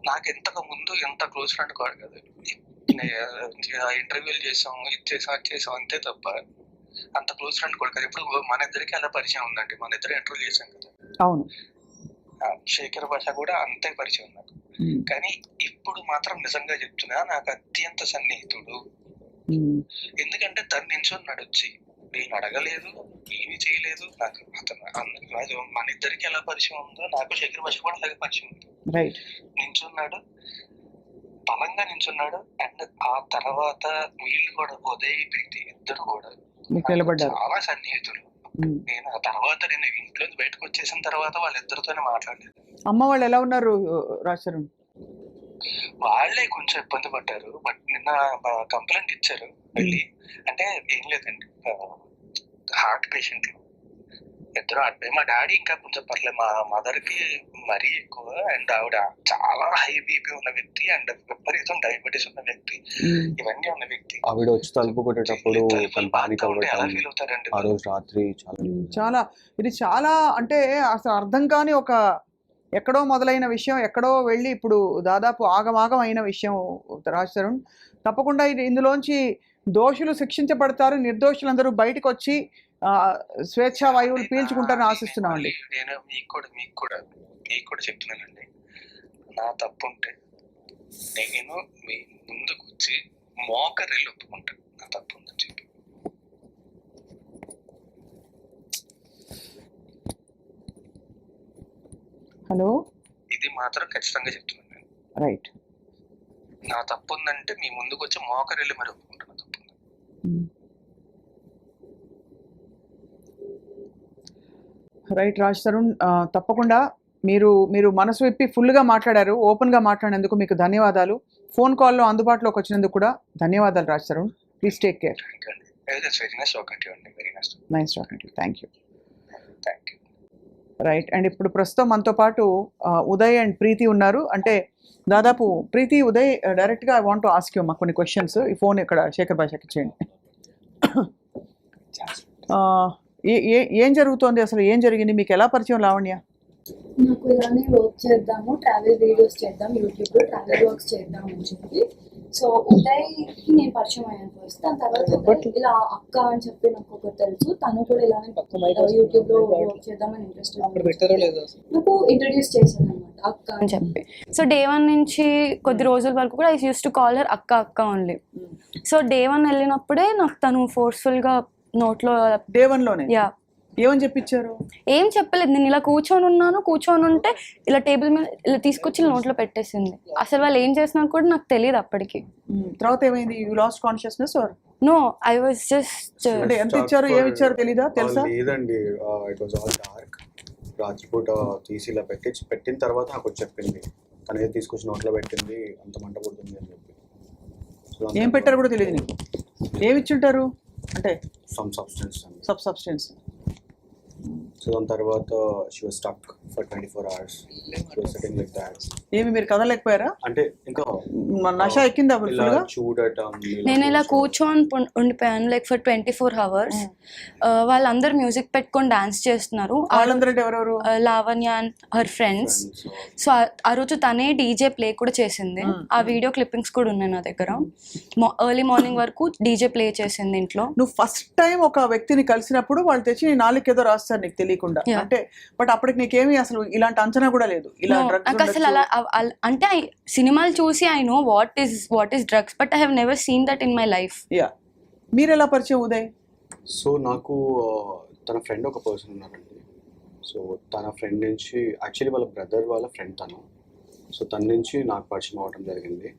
నాకు ఇంతకు ముందు ఎంత క్లోజ్ ఫ్రెండ్ కాదు కదా. ఇంటర్వ్యూలు చేసాం, ఇది చేసాం అంతే తప్ప అంత క్లోజ్ ఫ్రెండ్ కూడా కాదు. ఇప్పుడు మన ఇద్దరికి అలా పరిచయం ఉందండి. మన ఇద్దరు ఇంటర్వ్యూ చేసాం కదా. అవును. శేఖర్ భాష కూడా అంతే పరిచయం నాకు. కానీ ఇప్పుడు మాత్రం నిజంగా చెప్తున్నా, నాకు అత్యంత సన్నిహితుడు. ఎందుకంటే తను నించున్నాడు వచ్చి, నేను అడగలేదు, ఏమి చేయలేదు. నాకు అతను మన ఇద్దరికి ఎలా పరిచయం ఉందో నాకు శేఖర్ భాష కూడా అలాగే పరిచయం ఉంది. నించున్నాడు, బలంగా నించున్నాడు. అండ్ ఆ తర్వాత వీళ్ళు కూడా ఉదయ్ ప్రీతి ఇద్దరు కూడా చాలా సన్నిహితులు. నేను ఆ తర్వాత నేను ఇంట్లో బయటకు వచ్చేసిన తర్వాత వాళ్ళిద్దరితోనే మాట్లాడలేదు. అమ్మ వాళ్ళు ఎలా ఉన్నారు రాజ్ తరుణ్? వాళ్ళే కొంచెం ఇబ్బంది పడ్డారు. బట్ నిన్న కంప్లైంట్ ఇచ్చారు వెళ్ళి. అంటే ఏం లేదండి, హార్ట్ పేషెంట్లు ఇద్దరు. మా డాడీ ఇంకా కొంచెం పర్లేదు, మా మదర్ కి మరీ ఎక్కువ. అండ్ ఆవిడ చాలా హై బీపీ ఉన్న వ్యక్తి అండ్ విపరీతం డయాబెటీస్ ఉన్న వ్యక్తి, ఇవన్నీ ఉన్న వ్యక్తి. ఆవిడ వచ్చి తలుపు కొట్టేటప్పుడు ఎలా ఫీల్ అవుతారండి ఆ రోజు రాత్రి? చాలా ఇది చాలా అంటే అసలు అర్థం కాని ఒక ఎక్కడో మొదలైన విషయం ఎక్కడో వెళ్ళి ఇప్పుడు దాదాపు ఆగమాగం అయిన విషయం రాజ్ తరుణ్. తప్పకుండా ఇందులోంచి దోషులు శిక్షించబడతారు, నిర్దోషులందరూ బయటకు వచ్చి స్వేచ్ఛా వాయువులు పీల్చుకుంటారని ఆశిస్తున్నామండి. నేను మీకు కూడా చెప్తున్నానండి, నా తప్పు ఉంటే నేను మీ ముందుకు వచ్చి మోకరిల్లు ఒప్పుకుంటాను నా తప్పు ఉందని చెప్పి. హలో, ఇది మాత్రం ఖచ్చితంగా చెప్తున్నాను నేను. రైట్. నా తప్పు ఉందంటే మీ ముందుకు వచ్చి మోకరిల్లు మరి ఒప్పుకుంటాను తప్పు. రైట్ రాజ్ తరుణ్, తప్పకుండా మీరు మనసు విప్పి ఫుల్గా మాట్లాడారు, ఓపెన్గా మాట్లాడినందుకు మీకు ధన్యవాదాలు. ఫోన్ కాల్లో అందుబాటులోకి వచ్చినందుకు కూడా ధన్యవాదాలు Raj Tarun. Please take care. Nice talking to you. Thank you. Right. And ఇప్పుడు ప్రస్తుతం మనతో పాటు ఉదయ్ అండ్ ప్రీతి ఉన్నారు. అంటే దాదాపు ప్రీతి, ఉదయ్, డైరెక్ట్గా I want to ask you కొన్ని క్వశ్చన్స్. ఈ ఫోన్ ఇక్కడ శేఖర్ భాషకి ఇచ్చేయండి. ఏం జరుగుతోంది అసలు? ఏం జరిగింది? మీకు ఎలా పరిచయం లావణ్య? నాకు ఇలానే వర్క్ చేద్దాము, ట్రావెల్ వీడియోస్ చేద్దాం, యూట్యూబ్లో ట్రావెల్ వర్క్స్ చేద్దాం అని చెప్పి. సో ఉదయ్కి నేను పరిచయం అయ్యాను ఫస్ట్. దాని తర్వాత ఇలా అక్క అని చెప్పి నాకు ఒకటి తెలుసు, తను కూడా ఇలానే యూట్యూబ్లో వర్క్ చేద్దామని ఇంట్రెస్ట్ నాకు ఇంట్రడ్యూస్ చేశాను అనమాట, అక్క అని చెప్పి. సో డే 1 నుంచి కొద్ది రోజుల వరకు కూడా I use to call her అక్క ఓన్లీ. సో డే 1 వెళ్ళినప్పుడే నాకు తను ఫోర్స్ఫుల్గా నోట్లో డే 1లోనే ఏమని చెప్పించారు? ఏం చెప్పలేదు. నేను ఇలా కూర్చొని ఉంటే ఇలా టేబుల్ మీద ఇలా తీసుకొచ్చి నోట్లో పెట్టేసింది. అసలు వాళ్ళు ఏం చేస్తున్నారు కూడా నాకు తెలియదు అప్పటికి. తర్వాత ఏమైంది? You lost consciousness or no? I was just అంటే ఎంత ఇచ్చారు ఏమి ఇచ్చారు తెలీదా? తెలుసా? లేదండి, ఇట్ వాస్ ఆల్ డార్క్. రాత్రిపూట తీసి ఇలా పెట్టిన తర్వాత నాకు చెప్పింది, తనే తీసుకొచ్చి నోట్లో పెట్టింది, అంత మంట పుడుతుంది అని చెప్పి. ఏం పెట్టారు కూడా తెలియదు నీకు? ఏమి ఇచ్చుంటారు అంటే? Some substance. Sub substance. So దాని తర్వాత she was stuck for 24 hours. So sitting like that. ఏమి మీరు కదలేకపోయారా? అంటే ఇంకా నష ఎక్కిందా ఇలా ఫుల్గా? చూడటం, నేను ఇలా కూర్చొని ఉండిపోయాను లైక్ ఫర్ 24 hours. వాళ్ళందరూ మ్యూజిక్ పెట్టుకొని డాన్స్ చేస్తున్నారు. వాళ్ళందరూ ఎవరెవరు? Lavanya and her friends. So ఆ రోజు తనే డీజే ప్లే కూడా చేసింది. ఆ వీడియో క్లిప్పింగ్స్ కూడా ఉన్నాయి నా దగ్గర. ఎర్లీ మార్నింగ్ వరకు డీజే ప్లే చేసింది ఇంట్లో. నువ్వు ఫస్ట్ టైం ఒక వ్యక్తిని కలిసినప్పుడు వాళ్ళు తెచ్చి నీ నాలుగు ఏదో రాస్తారు నీకు తెలియకుండా, అంటే బట్ అప్పటికి నీకేమీ అసలు ఇలాంటి అంచనా కూడా లేదు ఇలా నాకు అసలు అలా అంటే సినిమాలు చూసి I know what is drugs, but I have never seen that in my life. Yeah, మీరు ఎలా పరిచయం ఉదయ్? సో నాకు తన ఫ్రెండ్ ఒక పర్సన్ ఉన్నారండి. సో తన ఫ్రెండ్ నుంచి యాక్చువల్లీ వాళ్ళ బ్రదర్ వాళ్ళ ఫ్రెండ్ తను. సో తన నుంచి నాకు పరిచయం అవ్వడం జరిగింది.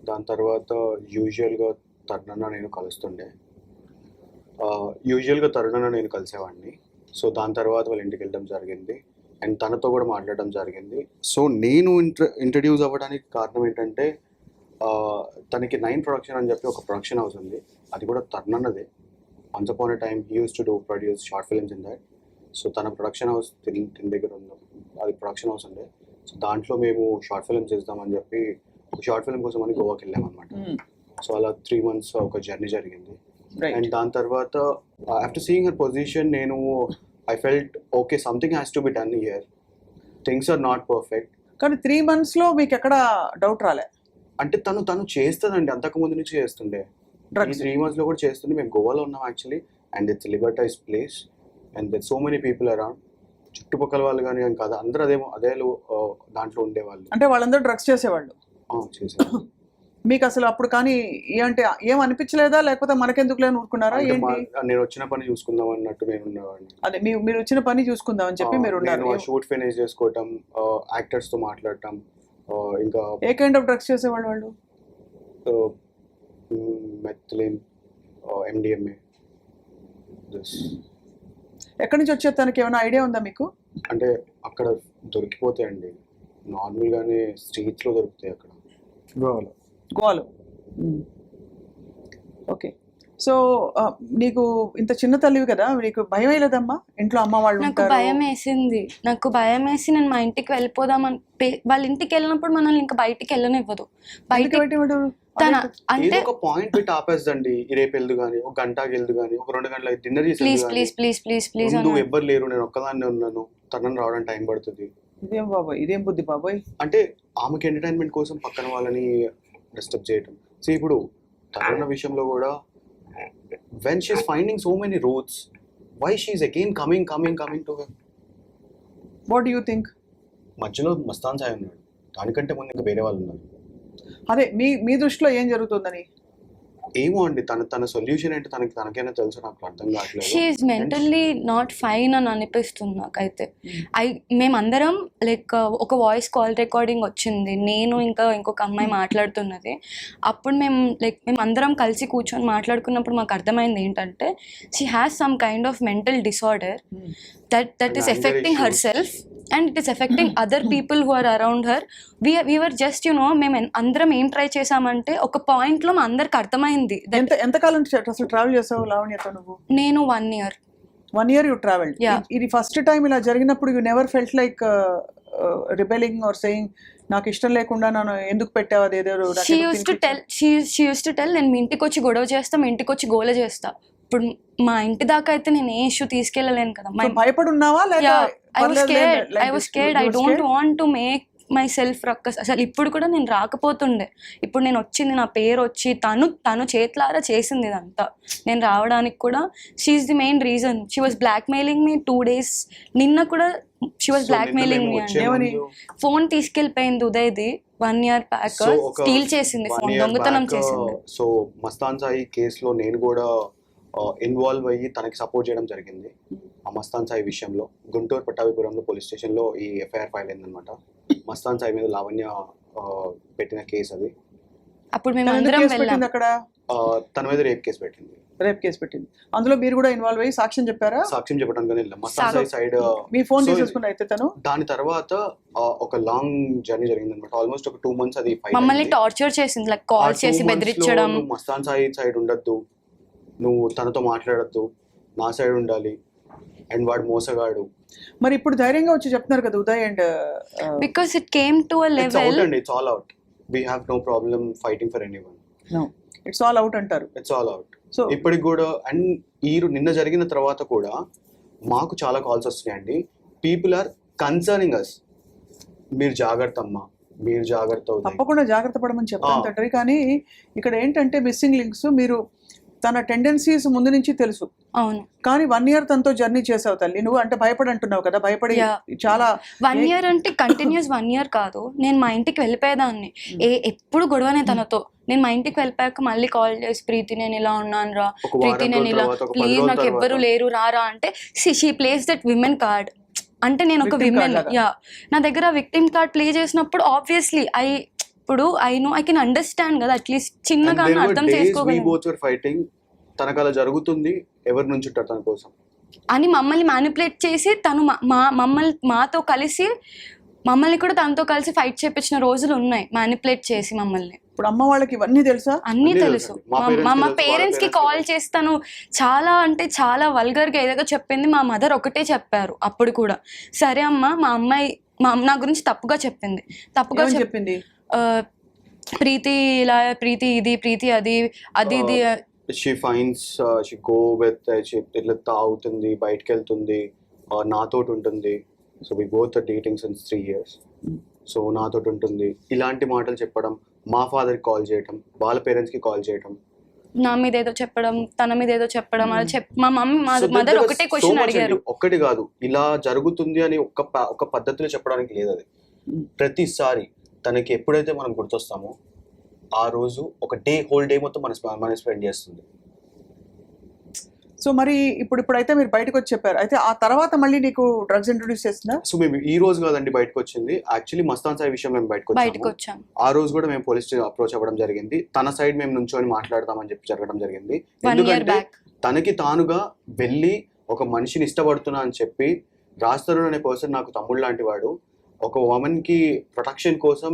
దాని తర్వాత యూజువల్గా తరుణన్న నేను కలుస్తుండే. యూజువల్గా తరుణన్న నేను కలిసేవాడిని. సో దాని తర్వాత వాళ్ళ ఇంటికి వెళ్ళడం జరిగింది అండ్ తనతో కూడా మాట్లాడడం జరిగింది. సో నేను ఇంట్రడ్యూస్ అవ్వడానికి కారణం ఏంటంటే తనకి 9 ప్రొడక్షన్ అని చెప్పి ఒక ప్రొడక్షన్ హౌస్ ఉంది. అది కూడా తరుణన్నదే. Once upon a time he uses to produce short films in that. So తన ప్రొడక్షన్ హౌస్ తిన్ దగ్గర ఉంది, అది ప్రొడక్షన్ హౌస్ ఉండే. సో దాంట్లో మేము షార్ట్ ఫిల్మ్స్ చేద్దామని చెప్పి ఒక షార్ట్ ఫిల్మ్ కోసం అని గోవాకి వెళ్ళామన్నమాట. సో అలా 3 months ఒక జర్నీ జరిగింది. అండ్ దాని తర్వాత ఆఫ్టర్ సీయింగ్ హర్ పొజిషన్ నేను I felt okay something has to be done here, things are not perfect. కానీ 3 months లో మీకు ఎక్కడ డౌట్ రాలే? అంటే తను చేస్తుందండి, అంతకుముందు నుంచి చేస్తుండే. ఈ 3 months లో కూడా చేస్తుండే. మేము గోవాలో ఉన్నాం actually and it's liberties place and there so many people around. చుట్టుపక్కల వాళ్ళు కానీ ఏం కాదు, అందరూ అదే దాంట్లో ఉండేవాళ్ళు. అంటే వాళ్ళందరూ డ్రగ్స్ చేసేవాళ్ళు? చేసేవాళ్ళు. మీకు అసలు అప్పుడు కానీ ఏంటి ఏం అనిపించలేదా, లేకపోతే మనకెందుకు లేని ఊరుకున్నారా ఏంటి? నేను వచ్చిన పని చూసుకుందాం అన్నట్టు నేను ఉన్నవాడిని. అదే మీరు వచ్చిన పని చూసుకుందాం అని చెప్పి మీరు ఉన్నారు. షూట్ ఫినిష్ చేసుకోవటం, యాక్టర్స్ తో మాట్లాడటం, ఇంకా ఏ కైండ్ ఆఫ్ డ్రగ్స్ చేసేవాళ్ళు వాళ్ళు? Methylene, MDMA. ఎక్కడి నుంచి వచ్చే తనకి ఏమైనా ఐడియా ఉందా మీకు? అంటే అక్కడ దొరికిపోతాయండి, నార్మల్గానే స్ట్రీట్స్లో దొరుకుతాయి అక్కడ గోవాలో. ఓకే. సో నీకు ఇంత చిన్న తల్లివి కదా, నీకు భయం వేయలేదమ్మా? ఇంట్లో అమ్మ వాళ్ళు నాకు భయం వేసింది. నాకు భయం వేసి నేను మా ఇంటికి వెళ్ళిపోదామని, వాళ్ళ ఇంటికి వెళ్ళినప్పుడు మనల్ని ఇంకా బయటికి వెళ్ళనివ్వదు. బయట అంటే ఒక పాయింట్ పెట్టి ఆపేస్తండి, రేపు వెళ్దు కానీ, ఒక గంటకి వెళ్దు కానీ, ఒక 2 గంటలకి డిన్నర్ చేసి ప్లీజ్ నువ్వు ఎవ్వరు లేరు, నేను ఒక్కదాన్నే ఉన్నాను, తనని రావడానికి టైం పడుతుంది. ఇదేం బాబాయ్, ఇదేం బుద్ధి బాబాయ్? అంటే ఆమెకి ఎంటర్టైన్మెంట్ కోసం పక్కన వాళ్ళని డిస్టర్బ్ చేయటం. సో ఇప్పుడు తరుణ విషయంలో కూడా when she's finding so many roads, why she's again coming to her? What do you think? మధ్యలో మస్తాన్ సాయి ఉన్నాడు, దానికంటే ముందు ఇంకా వేరే వాళ్ళు ఉన్నారు. అదే మీ దృష్టిలో ఏం జరుగుతుందని? ఏమో అండి, తన సొల్యూషన్ ఏంటి తనకైనా తెలుసు, నాకు అర్థం కావట్లేదు. She is mentally not fine అని అనిపిస్తుంది నాకైతే. మేమందరం లైక్ ఒక వాయిస్ కాల్ రికార్డింగ్ వచ్చింది, నేను ఇంకా ఇంకొక అమ్మాయి మాట్లాడుతున్నది. అప్పుడు మేమందరం కలిసి కూర్చొని మాట్లాడుకున్నప్పుడు మాకు అర్థమైంది ఏంటంటే she has some kind of mental disorder that is affecting herself and it is affecting other people who are around her. We were just మేము అందరం ఏం ట్రై చేసామంటే ఒక పాయింట్ లో మా అందరికి అర్థమైంది. ఎంతకాలం అసలు ట్రావెల్ చేసావు లావణ్యతో నువ్వు? నేను 1 year. 1 year you traveled? Yeah. ఇది ఫస్ట్ టైం ఇలా జరిగినప్పుడు you never felt like rebelling or saying నాకు ఇష్టం లేకుండా నన్ను ఎందుకు పెట్టావు అదేదో? She used to tell నేను మీ ఇంటికి వచ్చి గొడవ చేస్తా, మీ ఇంటికి వచ్చి గోల చేస్తా. ఇప్పుడు మా ఇంటి దాకా అయితే నేను ఏ ఇష్యూ తీసుకెళ్ళలేను కదా. భయపడి ఉన్నావా? I was scared. I don't want to make myself ruckus. అసలు ఇప్పుడు కూడా నేను రాకపోతుండే. ఇప్పుడు నేను వచ్చింది, నా పేరు వచ్చి తను చేతులారా చేసింది ఇదంతా. నేను రావడానికి కూడా she is the main reason. She was blackmailing me 2 days. నిన్న కూడా she was blackmailing me అండి. ఫోన్ తీసుకెళ్ళిపోయింది ఉదయ్ది 1 year back. స్టీల్ చేసింది, ఫోన్ దొంగతనం చేసింది. సో మస్తాన్ సాయి కేసులో నేను కూడా ఇన్వాల్వ్ అయ్యి తనకి సపోర్ట్ చేయడం జరిగింది. ఆ మస్తాన్ సాయి విషయంలో గుంటూరు పట్టాభిపురంలో పోలీస్ స్టేషన్లో ఈ FIR ఫైల్ అయిందనమాట. మస్తాన్ సాయి మీద లావణ్య పెట్టిన కేసు అది. అప్పుడు మేము అందరం వెళ్ళాం అక్కడ. తన మీద రేప్ కేసు పెట్టింది. అందులో మీరు కూడా ఇన్వాల్వ్ అయ్యి సాక్ష్యం చెప్పారా? సాక్ష్యం చెప్పడానికి వెళ్ళాం. మస్తాన్ సాయి సైడ్ మీ ఫోన్ తీసేసుకుని అయితే తను. దాని తర్వాత ఒక లాంగ్ జర్నీ జరిగింది అనమాట. ఆల్మోస్ట్ ఒక 2 months అది మమ్మల్ని టార్చర్ చేసింది, లైక్ కాల్ చేసి బెదిరించడం. మస్తాన్ సాయి సైడ్ ఉండద్దు, నువ్వు తనతో మాట్లాడద్దు, నా సైడ్ ఉండాలి. అండ్ వాడు మోసగాడు. మరి ఇప్పుడు ధైర్యంగా వచ్చి చెప్తున్నారు కదా Uday and because it came to a it's out level. అండి, it's all out. We have no problem fighting for anyone. It's all out అంటారు. It's all out. సో ఇప్పటికి కూడా అండ్ నిన్న జరిగిన తర్వాత కూడా మాకు చాలా కాల్స్ వస్తున్నాయండి. పీపుల్ ఆర్ కన్సర్నింగ్ అస్, మీరు జాగ్రత్త అమ్మా, మీరు జాగ్రత్త అవుతాయి. తప్పకుండా జాగ్రత్త పడమని చెప్తాను తండ్రి. కానీ ఇక్కడ ఏంటంటే మిస్సింగ్ లింక్స్, మీరు తన టెండెన్సీస్ ముందు నుంచి తెలుసు. అవును. కానీ 1 year తనతో జర్నీ చేసావు తల్లి. నువ్వు అంటే భయపడి అంటున్నావు కదా, భయపడి చాలా 1 year అంటే కంటిన్యూస్ 1 year కాదు. నేను మా ఇంటికి వెళ్ళిపోయేదాన్ని, ఎప్పుడు గొడవనే తనతో. నేను మా ఇంటికి వెళ్ళిపోయాక మళ్ళీ కాల్ చేసి, ప్రీతి నేను ఇలా ఉన్నాను రా, ప్రీతి నేను ఇలా, ప్లీజ్ నాకు ఎవ్వరు లేరు రారా అంటే, she place that women card. అంటే నేను ఒక విమెన్, నా దగ్గర విక్టిమ్ కార్డ్ ప్లే చేసినప్పుడు ఆబ్వియస్లీ ఐ కెన్ అండర్స్టాండ్ కదా, అట్లీస్ట్ చిన్నగా అర్థం చేసుకోగలను. ఫైటింగ్ తనకు అలా జరుగుతుంది, ఎవరి నుంచి ఉంటారు తన కోసం అని మమ్మల్ని మ్యానిపులేట్ చేసి తను మాతో కలిసి మమ్మల్ని కూడా తనతో కలిసి ఫైట్ చేపించిన రోజులు ఉన్నాయి, మ్యానిపులేట్ చేసి మమ్మల్ని. ఇప్పుడు అమ్మ వాళ్ళకి ఇవన్నీ తెలుసా? అన్నీ తెలుసు. మా పేరెంట్స్ కి కాల్ చేస్తాను, చాలా అంటే చాలా వల్గర్ గా ఏదో చెప్పింది. మా మదర్ ఒకటే చెప్పారు అప్పుడు కూడా, సరే అమ్మా మా అమ్మాయి నా గురించి తప్పుగా చెప్పింది, చెప్పింది ప్రీతి ఇలా, ప్రీతి ఇది, ప్రీతి అది ఇది. She fines she go with, ఇట్లా తాగుతుంది, బయటకు వెళ్తుంది, నాతోటి ఉంటుంది. So we both are dating since 3 years. సో నాతోటి ఉంటుంది, ఇలాంటి మాటలు చెప్పడం, మా ఫాదర్కి కాల్ చేయటం, వాళ్ళ పేరెంట్స్కి కాల్ చేయటం, నా మీద ఏదో చెప్పడం, తన మీద ఏదో చెప్పడం. మా మమ్మీ మదర్ ఒకటే క్వశ్చన్ అడిగారు. ఒక్కటి కాదు, ఇలా జరుగుతుంది అని ఒక పద్ధతిలో చెప్పడానికి లేదు. అది ప్రతిసారి తనకి ఎప్పుడైతే మనం గుర్తొస్తామో ఆ రోజు ఒక హోల్ డే మొత్తం మన స్పెండ్ చేస్తుంది. సో మరి ఇప్పుడైతే మీరు బయటకు వచ్చి చెప్పారు, అయితే ఆ తర్వాత మళ్ళీ నీకు డ్రగ్స్ ఇంట్రొడ్యూస్ చేస్తున్నా? సో మేము ఈ రోజు కాదండి బయటకు వచ్చింది, యాక్చువల్లీ మస్తాన్ సాయి విషయం మేము బయటకు వచ్చాము. ఆ రోజు కూడా మేము పోలీస్ అప్రోచ్ అవ్వడం జరిగింది. తన సైడ్ మేము నుంచొని మాట్లాడతామని చెప్పి జరగడం జరిగింది. ఎందుకంటే తనకి తానుగా వెళ్ళి ఒక మనిషిని ఇష్టపడుతున్నా అని చెప్పి, రాజ్ తరుణ్ అనే పర్సన్ నాకు తమ్ముడు లాంటి వాడు, ఒక ఉమెన్ కి ప్రొటెక్షన్ కోసం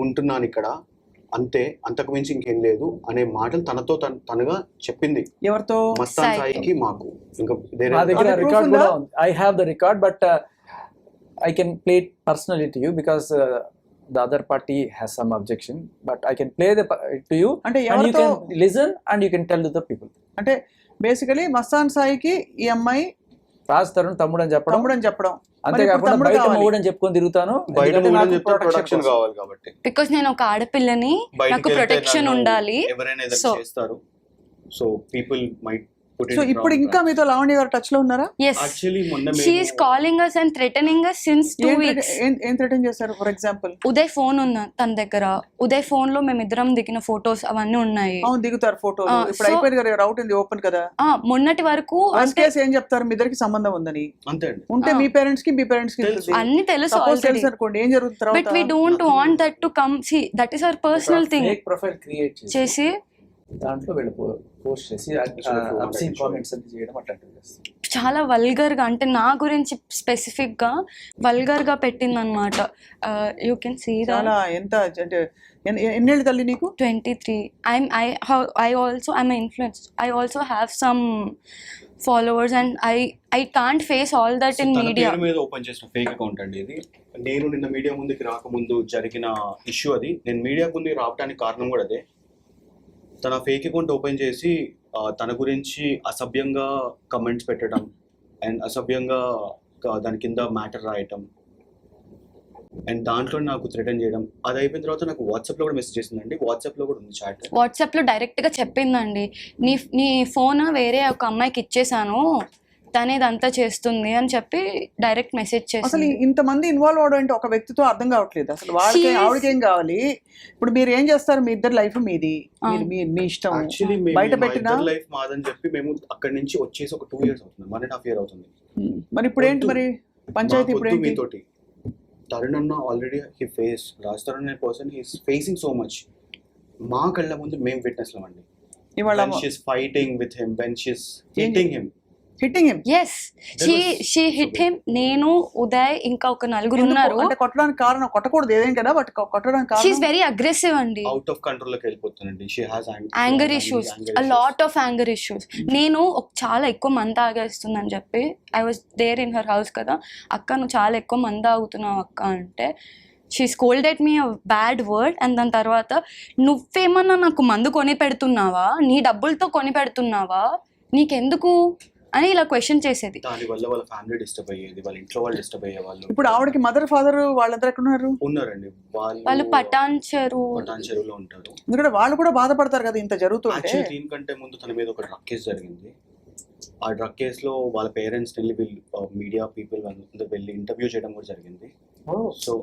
ఉంటున్నాను ఇక్కడ, అంతే, అంతకు మించి ఇంకేం లేదు అనే మాటలు తనతో తనగా చెప్పింది. ఎవరితో? మస్తాన్ సాయికి, మాకు. ఇంకా I have the record, but I can play it personally to you because the other party has some objection, but I can play to you, అంటే and you can listen and you can tell to the people. అంటే basically Mastan సాయికి ఈ అమ్మాయి రాజ్ తరుణ్ తమ్ముడు అని చెప్పడం, అంతేకాకుండా బయట మూడు అని చెప్పుకొని తిరుగుతాను, ప్రొటెక్షన్ కావాలి కాబట్టి. బికాస్ నేను ఒక ఆడపిల్లని, నాకు ప్రొటెక్షన్ ఉండాలి. ఎవరైనా ఏదైనా చేస్తారు, సో పీపుల్ మైట్. సో ఇప్పుడు ఇంకా మీతో లావణ్య గారు టచ్ లో ఉన్నారా? yes, she is calling us and threatening us since 2 weeks. ఏం థ్రెటన్ చేశారు? ఫర్ ఎగ్జాంపుల్ ఉదయ్ ఫోన్ ఉంది తన దగ్గర, ఉదయ్ ఫోన్ లో మేమిద్దరం దిగిన ఫోటోస్ అవన్నీ ఉన్నాయి. అవును, దిగుతారు ఫోటోలు. ఇప్పుడు అయిపోయింది కదా, రౌట్ ఉంది ఓపెన్ కదా. మొన్నటి వరకు ఏం చెప్తారు, మీ ఇద్దరికి సంబంధం ఉందని. అంతే ఉంటే మీ పేరెంట్స్ కి అన్ని తెలుసు అనుకోండి, ఏం జరుగుతుంది. But we don't want that to come, see that is our personal thing. Profile create చేసి దాంట్లో వెళ్ళి పోస్ట్ చేసి అబ్సీన్ కామెంట్స్ అది చేయడం అట్లాంటివి చేస్తారు. చాలా వల్గర్ గా, అంటే నా గురించి స్పెసిఫిక్ గా వల్గర్ గా పెట్టింది అనమాట. యూ కెన్ సీ చాలా. ఎంత అంటే ఎన్నేళ్ళు తల్లి నీకు? 23. I'm an influencer. I also have some followers and I can't face all that in media. పేరు మీద ఓపెన్ చేసిన ఫేక్ అకౌంట్ అండి ఇది. నేను నిన్న మీడియా ముందుకి రాకముందు జరిగిన ఇష్యూ అది. నేను మీడియా ముందుకు రావడానికి కారణం కూడా అదే. తన ఫేక్ అకౌంట్ ఓపెన్ చేసి తన గురించి అసభ్యంగా కమెంట్స్ పెట్టడం అండ్ అసభ్యంగా దాని కింద మ్యాటర్ రాయటం అండ్ దాంట్లో నాకు థ్రెటన్ చేయడం. అది అయిపోయిన తర్వాత నాకు వాట్సాప్లో కూడా మెసేజ్ చేసిందండి. వాట్సాప్లో కూడా ఉంది చాట్. వాట్సాప్లో డైరెక్ట్గా చెప్పిందండి, నీ ఫోన్ వేరే ఒక అమ్మాయికి ఇచ్చేసాను, తనే ఇదంతా చేస్తుంది అని చెప్పి డైరెక్ట్ మెసేజ్ చేసి. అసలు ఇంతమంది ఇన్వాల్వ్ అవడం అంటే ఒక వ్యక్తితో అర్థం కావట్లేదు అసలు. వాళ్ళకి ఆవిడకి ఏం కావాలి? ఇప్పుడు మీరు ఏం చేస్తారు? మీ ఇద్దరు లైఫ్ మీది, మీ ఇష్టం. యాక్చువల్లీ బయట పెట్టిన లైఫ్ మాదని చెప్పి మేము అక్కడి నుంచి వచ్చేసి ఒక 2 years అవుతుంది, 1.5 year అవుతుంది. మరి ఇప్పుడు ఏంటి మరి పంచాయతీ? ఇప్పుడు ఏంటి మీతోటి? తరుణ్ అన్న already he face, Raj Tarun అనే person he is facing so much. మా కళ్ళ ముందు మేము విట్నెస్ అండి. ఇవాళ when she is fighting with him, when she is hitting him. Hitting him. Yes, she hit him. నేను, ఉదయ్, ఇంకా ఒక నలుగురు ఉన్నారు. అంటే కొట్టడానికి కారణం, కొట్టకూడదు ఏదేం కదా, బట్ కొట్టడానికి షీఈస్ కారణం వెరీ అగ్రెసివ్ అండి. అవుట్ ఆఫ్ కంట్రోల్ లోకి వెళ్ళిపోతుందండి. She has anger issues, a lot of anger issues. నేను చాలా ఎక్కువ మంది తాగేస్తుందని చెప్పి I was there in her house కదా, అక్క నువ్వు చాలా ఎక్కువ మంది తాగుతున్నావు అక్క అంటే she scolded me a bad word. And దాని తర్వాత నువ్వేమన్నా నాకు మందు కొని పెడుతున్నావా, నీ డబ్బులతో కొని పెడుతున్నావా, నీకెందుకు అని ఇలా క్వశ్చన్ చేసేది. దాని వల్ల వాళ్ళ ఫ్యామిలీ డిస్టర్బ్ అయ్యేది, వాళ్ళ ఇంట్లో వాళ్ళు డిస్టర్బ్ అయ్యే వాళ్ళు. ఇప్పుడు ఆవిడకి మదర్ ఫాదర్ వాళ్ళందరూ ఎక్కడ ఉన్నారు? ఉన్నారండి, వాళ్ళు పటాన్ చెరువులో ఉంటారు. ఎందుకంటే వాళ్ళు కూడా బాధపడతారు కదా ఇంత జరుగుతుంటే. యాక్చువల్లీ దీనికంటే ముందు తన మీద ఒక డ్రగ్ కేసు జరిగింది. ఆ డ్రగ్ కేసులో వాళ్ళ పేరెంట్స్ వెళ్ళి మీడియా పీపుల్ వెళ్ళి ఇంటర్వ్యూ చేయడం కూడా జరిగింది. So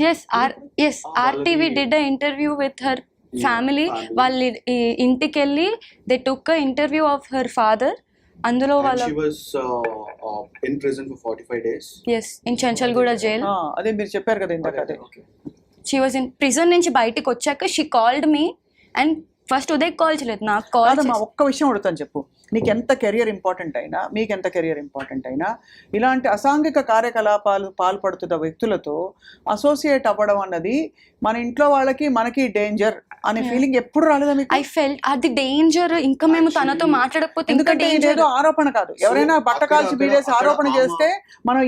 S RTV did a interview with her family. వాళ్ళ ఇంటికి వెళ్ళి they took a interview of her father. అందులో వాళ్ళ she was in prison for 45 days. Yes, in Chanchalguda jail. అదే మీరు చెప్పారు కదా ఇందాక. అదే షీ వాజ్ ఇన్ ప్రిజన్ నుంచి బయటికి వచ్చాక she called me. And first Uday call చేయలేదు, నాకు కాల్. కాదమ్మా, ఒక్క విషయం అడుగుతాను చెప్పు. నీకు ఎంత కెరియర్ ఇంపార్టెంట్ అయినా, మీకు ఎంత కెరియర్ ఇంపార్టెంట్ అయినా, ఇలాంటి అసాంఘిక కార్యకలాపాలు పాల్పడుతున్న వ్యక్తులతో అసోసియేట్ అవ్వడం అన్నది మన ఇంట్లో వాళ్ళకి మనకి డేంజర్ అనే ఫీలింగ్ ఎప్పుడు రాలేదా మీకు? ఐ ఫెల్ట్ అది డేంజర్. ఇంకా మేము తనతో మాట్లాడకపోతే ఇంకా ఎందుకంటే డేంజర్. ఇదేదో ఆరోపణ కాదు. ఎవరైనా బట్ట కాల్చి బీడేసి ఆరోపణ చేస్తే మనం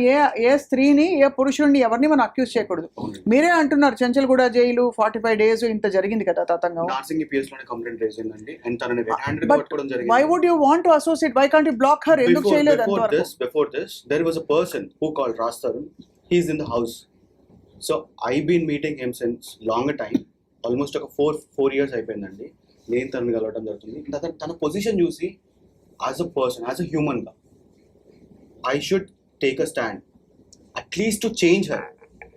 ఏ స్త్రీని, ఏ పురుషుడిని, ఎవరిని మనం అక్యూజ్ చేయకూడదు. మీరే అంటున్నారు చెంచల్గూడ జైలు 45 days ఇంత జరిగింది కదా తతంగం. నార్సింగి పిఎస్ లోనే కంప్లైంట్ రేజ్ అయిందండి. అండ్ తనని రెడ్ హ్యాండెడ్ గా పట్టుకోవడం జరిగింది. Why would you want to associate? Why can't you block her? ఎందుకు చేయలేదు అంతవరకు? Before this there was a person who called Raj Tarun. He is in the house. So I've been meeting him since longer time. Almost ఒక 4 years అయిపోయిందండి నేను తనని కలవడం జరుగుతుంది. తన పొజిషన్ చూసి as a person, as a human గా I should take a stand at least to change her.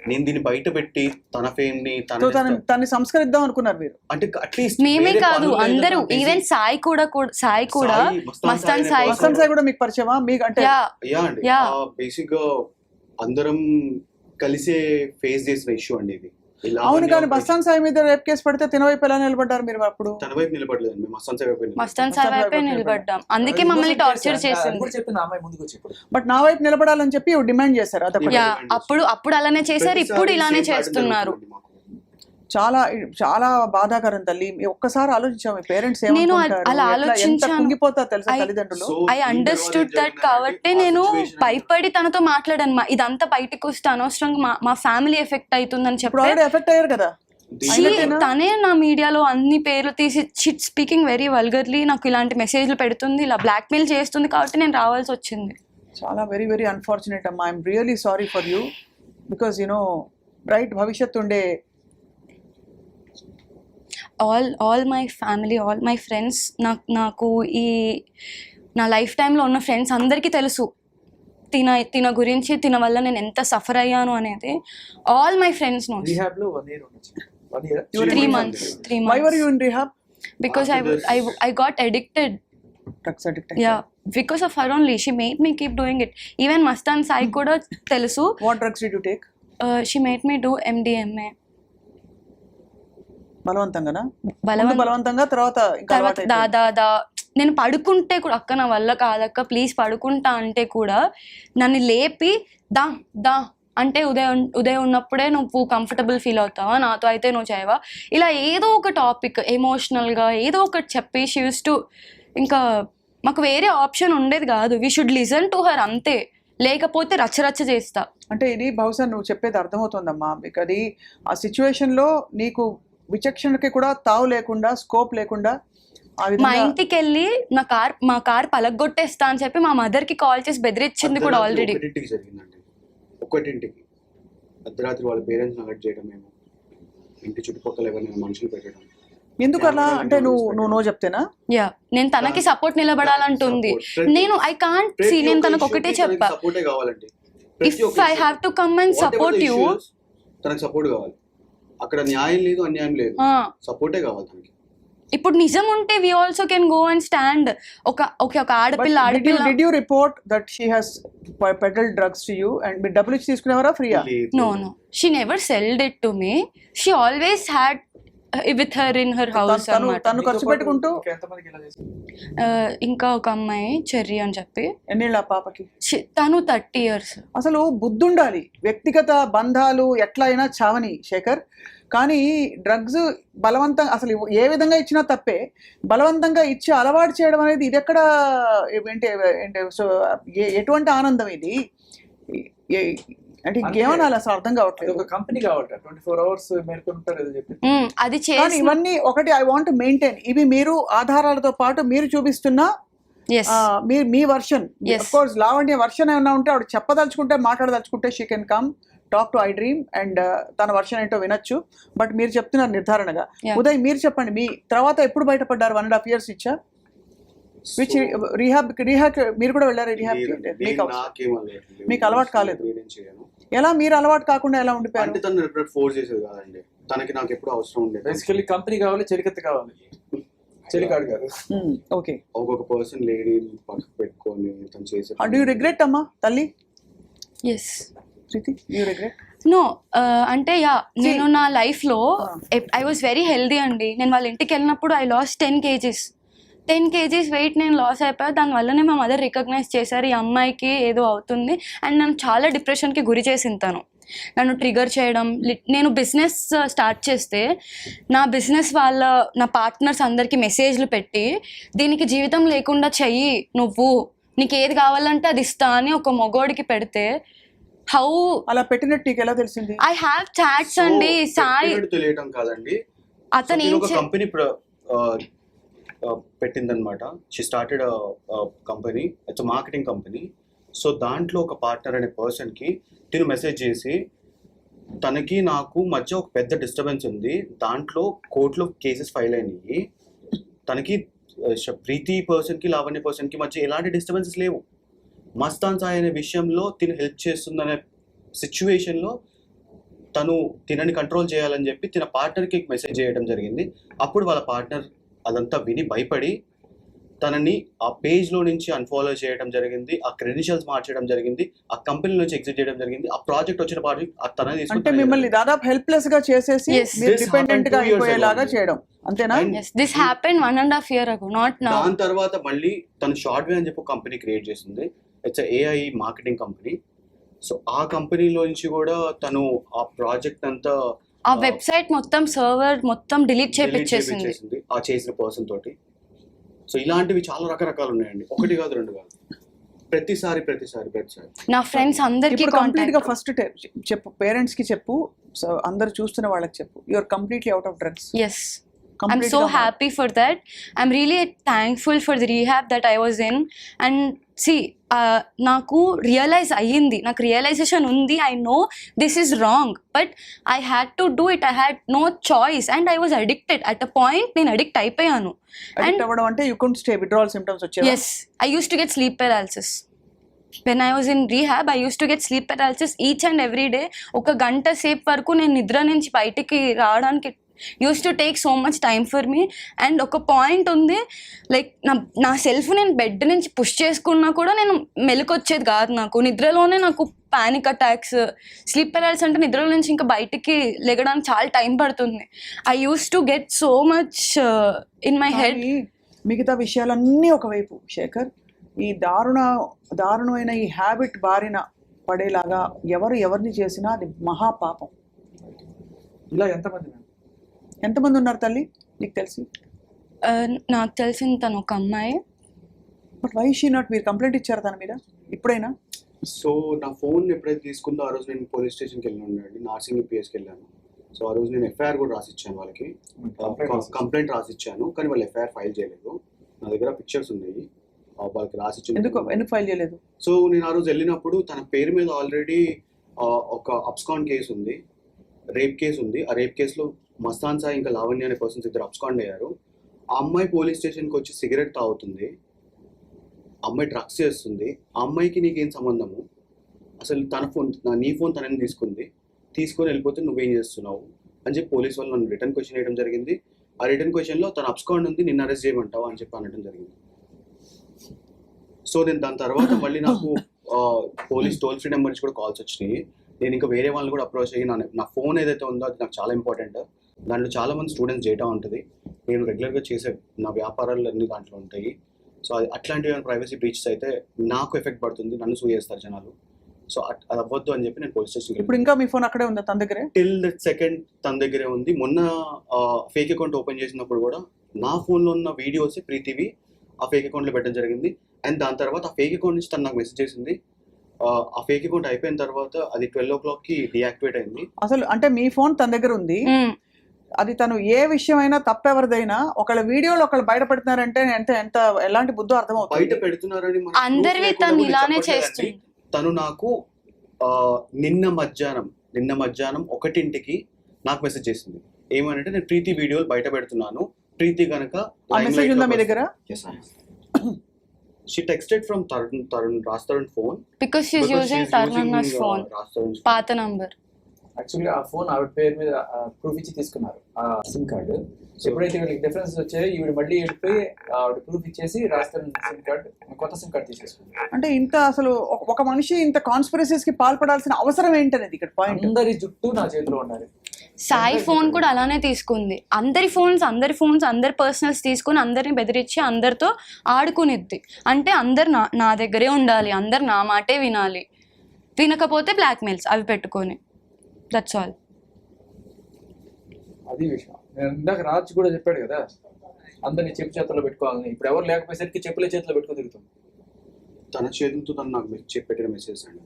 నేను దీన్ని బయట పెట్టి తన ఫేమ్ ని తనని సంస్కరిద్దాం అనుకున్నారు మీరు? అంటే అట్లీస్ట్ మేమే కాదు, అందరూ, ఈవెన్ సాయి కూడా మస్తాన్ సాయి కూడా మీకు పరిచయమా? మీకు అంటే యా అండి, బేసిక్ గా అందరం కలిసే ఫేస్ చేసిన ఇష్యూ అండి ఇది. అవును, కానీ మస్తాన్ సాయి మీద రేప్ కేసు పడితే తిన వైపు ఎలా నిలబడ్డారు మీరు? అప్పుడు తన వైపు నిలబడలేదు, మేము మస్తాన్ సాయి వైపే నిలబడ్డాం. అందుకే మమ్మల్ని టార్చర్ చేసింది. బట్ నా వైపు నిలబడాలని చెప్పి డిమాండ్ చేశారు. అదొకటి. అప్పుడు అలానే చేశారు, ఇప్పుడు ఇలానే చేస్తున్నారు. చాలా చాలా బాధాకరం తల్లి. ఒక్కసారి ఆలోచించాము పేరెంట్స్ నేను అలా ఆలోచించాను, కుంగిపోతారు తెలుసా తల్లిదండ్రులు. I understood that. కాబట్టి నేను భయపడి తనతో మాట్లాడాను. ఇదంతా బయటకు వస్తే అనవసరంగా మా ఫ్యామిలీ ఎఫెక్ట్ అవుతుందని చెప్పి ఎఫెక్ట్ అయ్యారు కదా. తనే నా మీడియాలో అన్ని పేర్లు తీసి స్పీకింగ్ వెరీ వల్గర్లీ, నాకు ఇలాంటి మెసేజ్లు పెడుతుంది, ఇలా బ్లాక్మెయిల్ చేస్తుంది. కాబట్టి నేను రావాల్సి వచ్చింది. చాలా వెరీ వెరీ అన్ఫార్చునేట్ అమ్మా. I'm really sorry for you. Because you know bright భవిష్యత్తు ఉండే all my family, all my friends, నాకు ఈ నా లైఫ్ టైంలో ఉన్న ఫ్రెండ్స్ అందరికీ తెలుసు తిన గురించి, తిన వల్ల నేను ఎంత సఫర్ అయ్యాను అనేది. All my friends know. 3 months. Why were you in rehab? Because I got addicted. Drugs addict. Yeah, because of her only. She made me keep doing it. Even Mastan Sai kuda telusu. What drugs did you take? She made me do MDMA. బలవంతంగా తర్వాత నేను పడుకుంటే కూడా, అక్క నా వల్ల కాదక్క please పడుకుంటా అంటే కూడా నన్ను లేపి దా అంటే ఉదయం ఉన్నప్పుడే నువ్వు కంఫర్టబుల్ ఫీల్ అవుతావా, నాతో అయితే నువ్వు చేయవా, ఇలా ఏదో ఒక టాపిక్ ఎమోషనల్గా ఏదో ఒకటి చెప్పి షీ యూస్ టు, ఇంకా మాకు వేరే ఆప్షన్ ఉండేది కాదు. We should listen to her అంతే, లేకపోతే రచ్చరచ్చ చేస్తా. అంటే ఇది బహుశా నువ్వు చెప్పేది అర్థమవుతుందమ్మా. మీకు అది ఆ సిచ్యువేషన్లో నీకు విచక్షణకి కూడా తావు లేకుండా, స్కోప్ లేకుండా మా ఇంటికి వెళ్ళి మా కార్ పలగొట్టేస్తా అని చెప్పి మా మదర్ కి కాల్ చేసి బెదిరించింది కూడా ఆల్రెడీ. ఒకటింటికి అర్ధరాత్రి వాళ్ళ పేరెంట్స్ అలర్ట్ చేయడం, మేము ఇంటి చుట్టుపక్కల ఎవరైనా మనుషులు పెట్టడం. ఎందుకు అలా? అంటే నువ్వు చెప్తేనా? యా, నేను తనకి సపోర్ట్ నిలబడాలంటుంది. నేను ఐ కాంట్ సీ, నేను తనకు ఒకటే చెప్పా, if I have to come and support you, తనకు సపోర్ట్ కావాలి. అక్కడ న్యాయం లేదు, అన్యాయం లేదు, సపోర్టే కావాలి తనకి. ఇప్పుడు నిజం ఉంటే we also can go and stand. ఒక ఆడపిల్ల Did you report that she has peddled drugs to you and మీరు డబ్బులు ఇచ్చి తీసుకునేవారా ఫ్రీయా? No, she never sold it to me. She always had with her in her house తను అన్నమాట. తను ఖర్చు పెట్టుకుంటూ ఇంకా ఎంతమందికి ఇలా చేశారు? ఇంకా ఒక అమ్మాయి చెర్రీ అని చెప్పి ఎన్నేళ్ళ ఆ పాపకి? తను 30 years. అసలు బుద్ధి ఉండాలి. వ్యక్తిగత బంధాలు ఎట్లా అయినా చావని శేఖర్, కానీ డ్రగ్స్ బలవంతంగా అసలు ఏ విధంగా ఇచ్చినా తప్పే. బలవంతంగా ఇచ్చి అలవాటు చేయడం అనేది ఇది ఎక్కడ ఏంటి సో ఎటువంటి ఆనందం ఇది? అంటే ఇంకేమనాలి అసలు అర్థం అది కావట్లేదు. ఒక కంపెనీ కాబట్టి 24 hours మేల్కొంటారు ఏదో చెప్పి. అది కానీ చేసి ఇవన్నీ ఒకటి ఐ వాంట్ మెయింటైన్, ఇవి మీరు ఆధారాలతో పాటు మీరు చూపిస్తున్న yes me version. Yes. Of course Lavanya version ఏమన్నా ఉంటే ఆవిడ చెప్పదలుచుకుంటే మాట్లాడదలుచుకుంటే she can come talk to iDream and తన వర్షన్ ఏంటో వినొచ్చు. బట్ మీరు చెప్తున్నారు నిర్ధారణగా. Yeah. ఉదయ్ మీరు చెప్పండి, మీ తర్వాత ఎప్పుడు బయటపడ్డారు? 1.5 years ఇచ్చా విచ్ రీహాబ్ మీరు కూడా వెళ్ళారు రీహాబ్? మీకు అలవాటు కాలేదు. ఎలా మీరు అలవాటు కాకుండా ఎలా ఉండిపోయారు? అంటే తను ఫోర్స్ చేసేది కాదండి, తనకి నాకు ఎప్పుడు అవసరం ఉండేది. బేసికల్లీ కంపెనీ కావాలి, చెలికత్తి కావాలి, చెలికాడు కాదు. ఓకే, ఒక్కొక్క పర్సన్ లేడీ పక్కకు పెట్టుకొని తను చేసే. డూ యూ రిగ్రెట్ అమ్మా తల్లి? Yes Preethi, you regret? No అంటే నేను నా లైఫ్లో ఐ వాజ్ వెరీ హెల్దీ అండి. నేను వాళ్ళ ఇంటికి వెళ్ళినప్పుడు I lost 10 kgs. 10 kgs weight నేను లాస్ అయిపోయా. దానివల్లనే మా మదర్ రికగ్నైజ్ చేశారు ఈ అమ్మాయికి ఏదో అవుతుంది. అండ్ నన్ను చాలా డిప్రెషన్కి గురి చేసింది తను, నన్ను ట్రిగర్ చేయడం. నేను బిజినెస్ స్టార్ట్ చేస్తే నా బిజినెస్ నా పార్ట్నర్స్ అందరికీ మెసేజ్లు పెట్టి దీనికి జీవితం లేకుండా చెయ్యి, నువ్వు నీకు ఏది కావాలంటే అది ఇస్తా అని ఒక మగోడికి పెడితే హౌ అలా పెట్టినట్టు నీకు ఎలా తెలిసింది? ఐ హ్యావ్ చాట్స్ అండి. సాయి తెలియటం కాదండి, అతను ఏం ఒక కంపెనీ పెట్టిందనమాట. She started company, it's marketing company. So దాంట్లో ఒక పార్ట్నర్ అనే పర్సన్కి తిను మెసేజ్ చేసి తనకి నాకు మధ్య ఒక పెద్ద డిస్టర్బెన్స్ ఉంది, దాంట్లో కోర్టులో కేసెస్ ఫైల్ అయినాయి, తనకి ప్రీతి పర్సన్కి లావణ్య పర్సన్కి మధ్య ఎలాంటి డిస్టర్బెన్సెస్ లేవు, మస్తాన్ సాయి అనే విషయంలో తిను హెల్ప్ చేస్తుందనే సిచ్యువేషన్లో తను తినని కంట్రోల్ చేయాలని చెప్పి తిన పార్ట్నర్కి మెసేజ్ చేయడం జరిగింది. అప్పుడు వాళ్ళ పార్ట్నర్ అదంతా విని భయపడి తనని ఆ పేజ్లో నుంచి అన్ఫాలో చేయడం జరిగింది, ఆ క్రెడెన్షియల్స్ మార్చడం జరిగింది, ఆ కంపెనీ నుంచి ఎగ్జిట్ చేయడం జరిగింది. ఆ ప్రాజెక్ట్ వచ్చిన ప్రాజెక్ట్ తనని అంటే మిమ్మల్ని దాదాపు హెల్ప్లెస్ గా చేసేసి Yes. మీరు This డిపెండెంట్ గా happened 2 years అయిపోయేలాగా ago. చేయడం, అంతేనా? yes, this happened 1.5 years ago, not now. దాని తర్వాత మళ్ళీ తను షార్ట్ వే అని చెప్పి కంపెనీ క్రియేట్ చేసింది. It's AI marketing company. So ఆ కంపెనీలో నుంచి కూడా తను ఆ ప్రాజెక్ట్ అంతా ఆ వెబ్సైట్ మొత్తం సర్వర్ మొత్తం డిలీట్ చేపించేసింది ఆ చేసిన పర్సన్ తోటి. సో ఇలాంటివి చాలా రకరకాలు ఉన్నాయండి, ఒకటి కాదు రెండు కాదు, ప్రతిసారి. నా ఫ్రెండ్స్ అందరికి ఇప్పుడు కంప్లీట్ గా ఫస్ట్ చెప్పు, పేరెంట్స్ కి చెప్పు, సో అందరు చూస్తున్న వాళ్ళకి చెప్పు, you are completely out of drugs. yes, I'm so happy for that. I'm really thankful for the rehab that I was in. And see, నాకు రియలైజ్ అయ్యింది, నాకు రియలైజేషన్ ఉంది. I know this is wrong, but I had to do it. I had no choice and I was addicted. At a point నేను addict అయిపోయాను. Addict అవ్వడం అంటే you could stay, withdrawal symptoms వచ్చేవా? Yes, I used to get sleep paralysis. When I was in rehab, I used to get sleep paralysis each and every day. ఒక గంట సేపు వరకు నేను నిద్ర నుంచి బయటికి రావడానికి use to take so much time for me. And ఒక పాయింట్ ఉంది, లైక్ నా సెల్ఫ్ నేను బెడ్ నుంచి పుష్ చేసుకున్నా కూడా నేను మెలకొచ్చేది కాదు. నాకు నిద్రలోనే నాకు పానిక్ అటాక్స్, స్లీప్ పెరాలిసిస్ అంటే నిద్రలో నుంచి ఇంకా బయటికి లెగడానికి చాలా టైం పడుతుంది. I use to get so much in my head. మిగతా విషయాలన్నీ ఒకవైపు శేఖర్, ఈ దారుణమైన ఈ హ్యాబిట్ బారిన పడేలాగా ఎవరిని చేసినా అది మహాపాపం. ఇలా ఎంతమంది ఉన్నారు తల్లి నీకు తెలిసి? నాకు తెలిసిన తను ఒక అమ్మాయి. బట్ వై షీ నాట్, మీరు కంప్లైంట్ ఇచ్చారు తన మీద ఇప్పుడైనా? సో నా ఫోన్ ఎప్పుడైతే తీసుకుందో ఆ రోజు నేను పోలీస్ స్టేషన్కి వెళ్ళినాను, నార్సింగ్ పిఎస్కి వెళ్ళాను. సో ఆ రోజు నేను ఎఫ్ఐఆర్ కూడా రాసిచ్చాను, వాళ్ళకి కంప్లైంట్ రాసిచ్చాను, కానీ వాళ్ళు ఎఫ్ఐఆర్ ఫైల్ చేయలేదు. నా దగ్గర పిక్చర్స్ ఉన్నాయి, వాళ్ళకి రాసిచ్చాను. ఎందుకు ఫైల్ చేయలేదు? సో నేను ఆ రోజు వెళ్ళినప్పుడు తన పేరు మీద ఆల్రెడీ ఒక అబ్స్కాండ్ కేసు ఉంది, రేప్ కేసు ఉంది. ఆ రేప్ కేసులో మస్తాన్ సాయి ఇంకా లావణ్య అనే పర్సన్స్ ఇద్దరు అబ్స్కాండ్ అయ్యారు. ఆ అమ్మాయి పోలీస్ స్టేషన్కి వచ్చి సిగరెట్ తాగుతుంది, అమ్మాయి డ్రగ్స్ చేస్తుంది. ఆ అమ్మాయికి నీకేం సంబంధము? అసలు తన ఫోన్, నీ ఫోన్ తనని తీసుకొని వెళ్ళిపోతే నువ్వేం చేస్తున్నావు అని చెప్పి పోలీస్ వాళ్ళు నన్ను రిటర్న్ క్వశ్చన్ వేయడం జరిగింది. ఆ రిటర్న్ క్వశ్చన్లో తను అబ్స్కాండ్ ఉంది, నిన్ను అరెస్ట్ చేయమంటావా అని చెప్పి అనడం జరిగింది. సో నేను దాని తర్వాత మళ్ళీ నాకు పోలీస్ టోల్ ఫ్రీ నెంబర్ నుంచి కూడా కాల్స్ వచ్చినాయి. నేను ఇంకా వేరే వాళ్ళని కూడా అప్రోచ్ అయ్యి నా ఫోన్ ఏదైతే ఉందో అది నాకు చాలా ఇంపార్టెంట్, దాంట్లో చాలా మంది స్టూడెంట్స్ డేటా ఉంటుంది, నేను రెగ్యులర్గా చేసే నా వ్యాపారాలు అన్ని దాంట్లో ఉంటాయి. సో అట్లాంటివి ప్రైవసీ బ్రీచెస్ అయితే నాకు ఎఫెక్ట్ పడుతుంది, నన్ను సూ చేస్తారు జనాలు. సో అది అవ్వద్దు అని చెప్పి నేను పోలీస్ స్టేషన్ ఇప్పుడు ఇంకా మీ ఫోన్ అక్కడే ఉందా తన దగ్గరే? టిల్ దట్ సెకండ్ తన దగ్గరే ఉంది. మొన్న ఫేక్ అకౌంట్ ఓపెన్ చేసినప్పుడు కూడా నా ఫోన్లో ఉన్న వీడియోస్ ప్రీతివి ఆ ఫేక్ అకౌంట్లో పెట్టడం జరిగింది. అండ్ దాని తర్వాత ఆ ఫేక్ అకౌంట్ నుంచి తను నాకు మెసేజ్ చేసింది. ఆ ఫేక్ అకౌంట్ అయిపోయిన తర్వాత అది 12 o'clockకి డియాక్టివేట్ అయింది. అసలు అంటే మీ ఫోన్ తన దగ్గర ఉంది, అది తను ఏ విషయమైనా తప్పెవరిదైనా ఒకళ్ళ వీడియోలు ఒకళ్ళు బయట పెడుతున్నారంటే ఎంత ఎంత ఎలాంటి బుద్ధో అర్థమవుతుంది. బయట పెడుతున్నారని మనకు అందరివి proof లేకుండా తను కూడా ఇలానే చెప్పట్లేదండి. చేస్తుంది. తను నాకు నిన్న మధ్యాహ్నం 1:00కి నాకు మెసేజ్ చేసింది. ఏమనంటే నేను ప్రీతి వీడియోలు బయట పెడుతున్నాను, ప్రీతి గనక ఆ మెసేజ్ ఉందా మీ దగ్గర? She texted from Raj Tarun phone because she is using తరుణ్'s ఫోన్, Raj Tarun's పాత నంబర్. యాక్చువల్గా ఆ ఫోన్ ఆవిడ పేరు మీద ప్రూఫ్ ఇచ్చి తీసుకున్నారు ఆ సిమ్ కార్డు. సో ఎప్పుడైతే వీళ్ళకి డిఫరెన్స్ వచ్చాయో ఈవిడ మళ్ళీ వెళ్ళిపోయి ఆవిడ ప్రూఫ్ ఇచ్చేసి రాస్తారు సిమ్ కార్డు, కొత్త సిమ్ కార్డు తీసేసుకుంది. అంటే ఇంత అసలు ఒక మనిషి ఇంత కాన్స్పిరసీస్ కి పాల్పడాల్సిన అవసరం ఏంటనేది ఇక్కడ పాయింట్. అందరి జుట్టు నా చేతిలో ఉండాలి. సాయి ఫోన్ కూడా అలానే తీసుకుంది. అందరి ఫోన్స్ అందరి పర్సనల్స్ తీసుకుని అందరిని బెదిరించి అందరితో ఆడుకునిద్ది. అంటే అందరు నా దగ్గరే ఉండాలి, అందరు నా మాటే వినాలి, వినకపోతే బ్లాక్మెయిల్స్ అవి పెట్టుకొని. That's all. అది విషయం. నేను ఇందాక రాజ్ కూడా చెప్పాడు కదా, అందరినీ చెప్పు చేతిలో పెట్టుకోవాలని. ఇప్పుడు ఎవరు లేకపోయేసరికి చెప్పులే చేతిలో పెట్టుకుని తిరుగుతుంది. తన చేతులతో తను నాకు పెట్టిన మెసేజ్ అండి.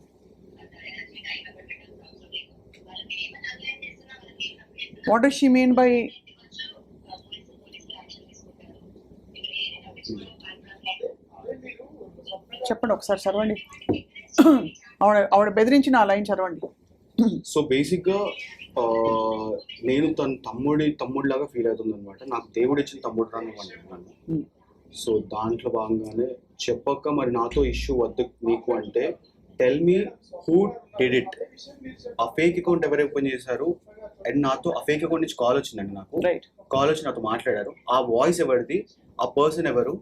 What does she mean by చెప్పండి ఒకసారి చదవండి. ఆవిడ బెదిరించిన ఆ లైన్ చదవండి. సో బేసిక్గా నేను తన తమ్ముడిలాగా ఫీల్ అవుతుంది అనమాట. నాకు దేవుడు ఇచ్చిన తమ్ముడు రానివ్వండి. సో దాంట్లో భాగంగానే చెప్పక మరి నాతో ఇష్యూ వద్దు నీకు అంటే tell me who did it. ఆ ఫేక్ అకౌంట్ ఎవరు ఓపెన్ చేశారు అండ్ నాతో ఆ ఫేక్ అకౌంట్ నుంచి కాల్ వచ్చిందండి. నాకు కాల్ వచ్చి నాతో మాట్లాడారు. ఆ వాయిస్ ఎవరిది, ఆ పర్సన్ ఎవరు,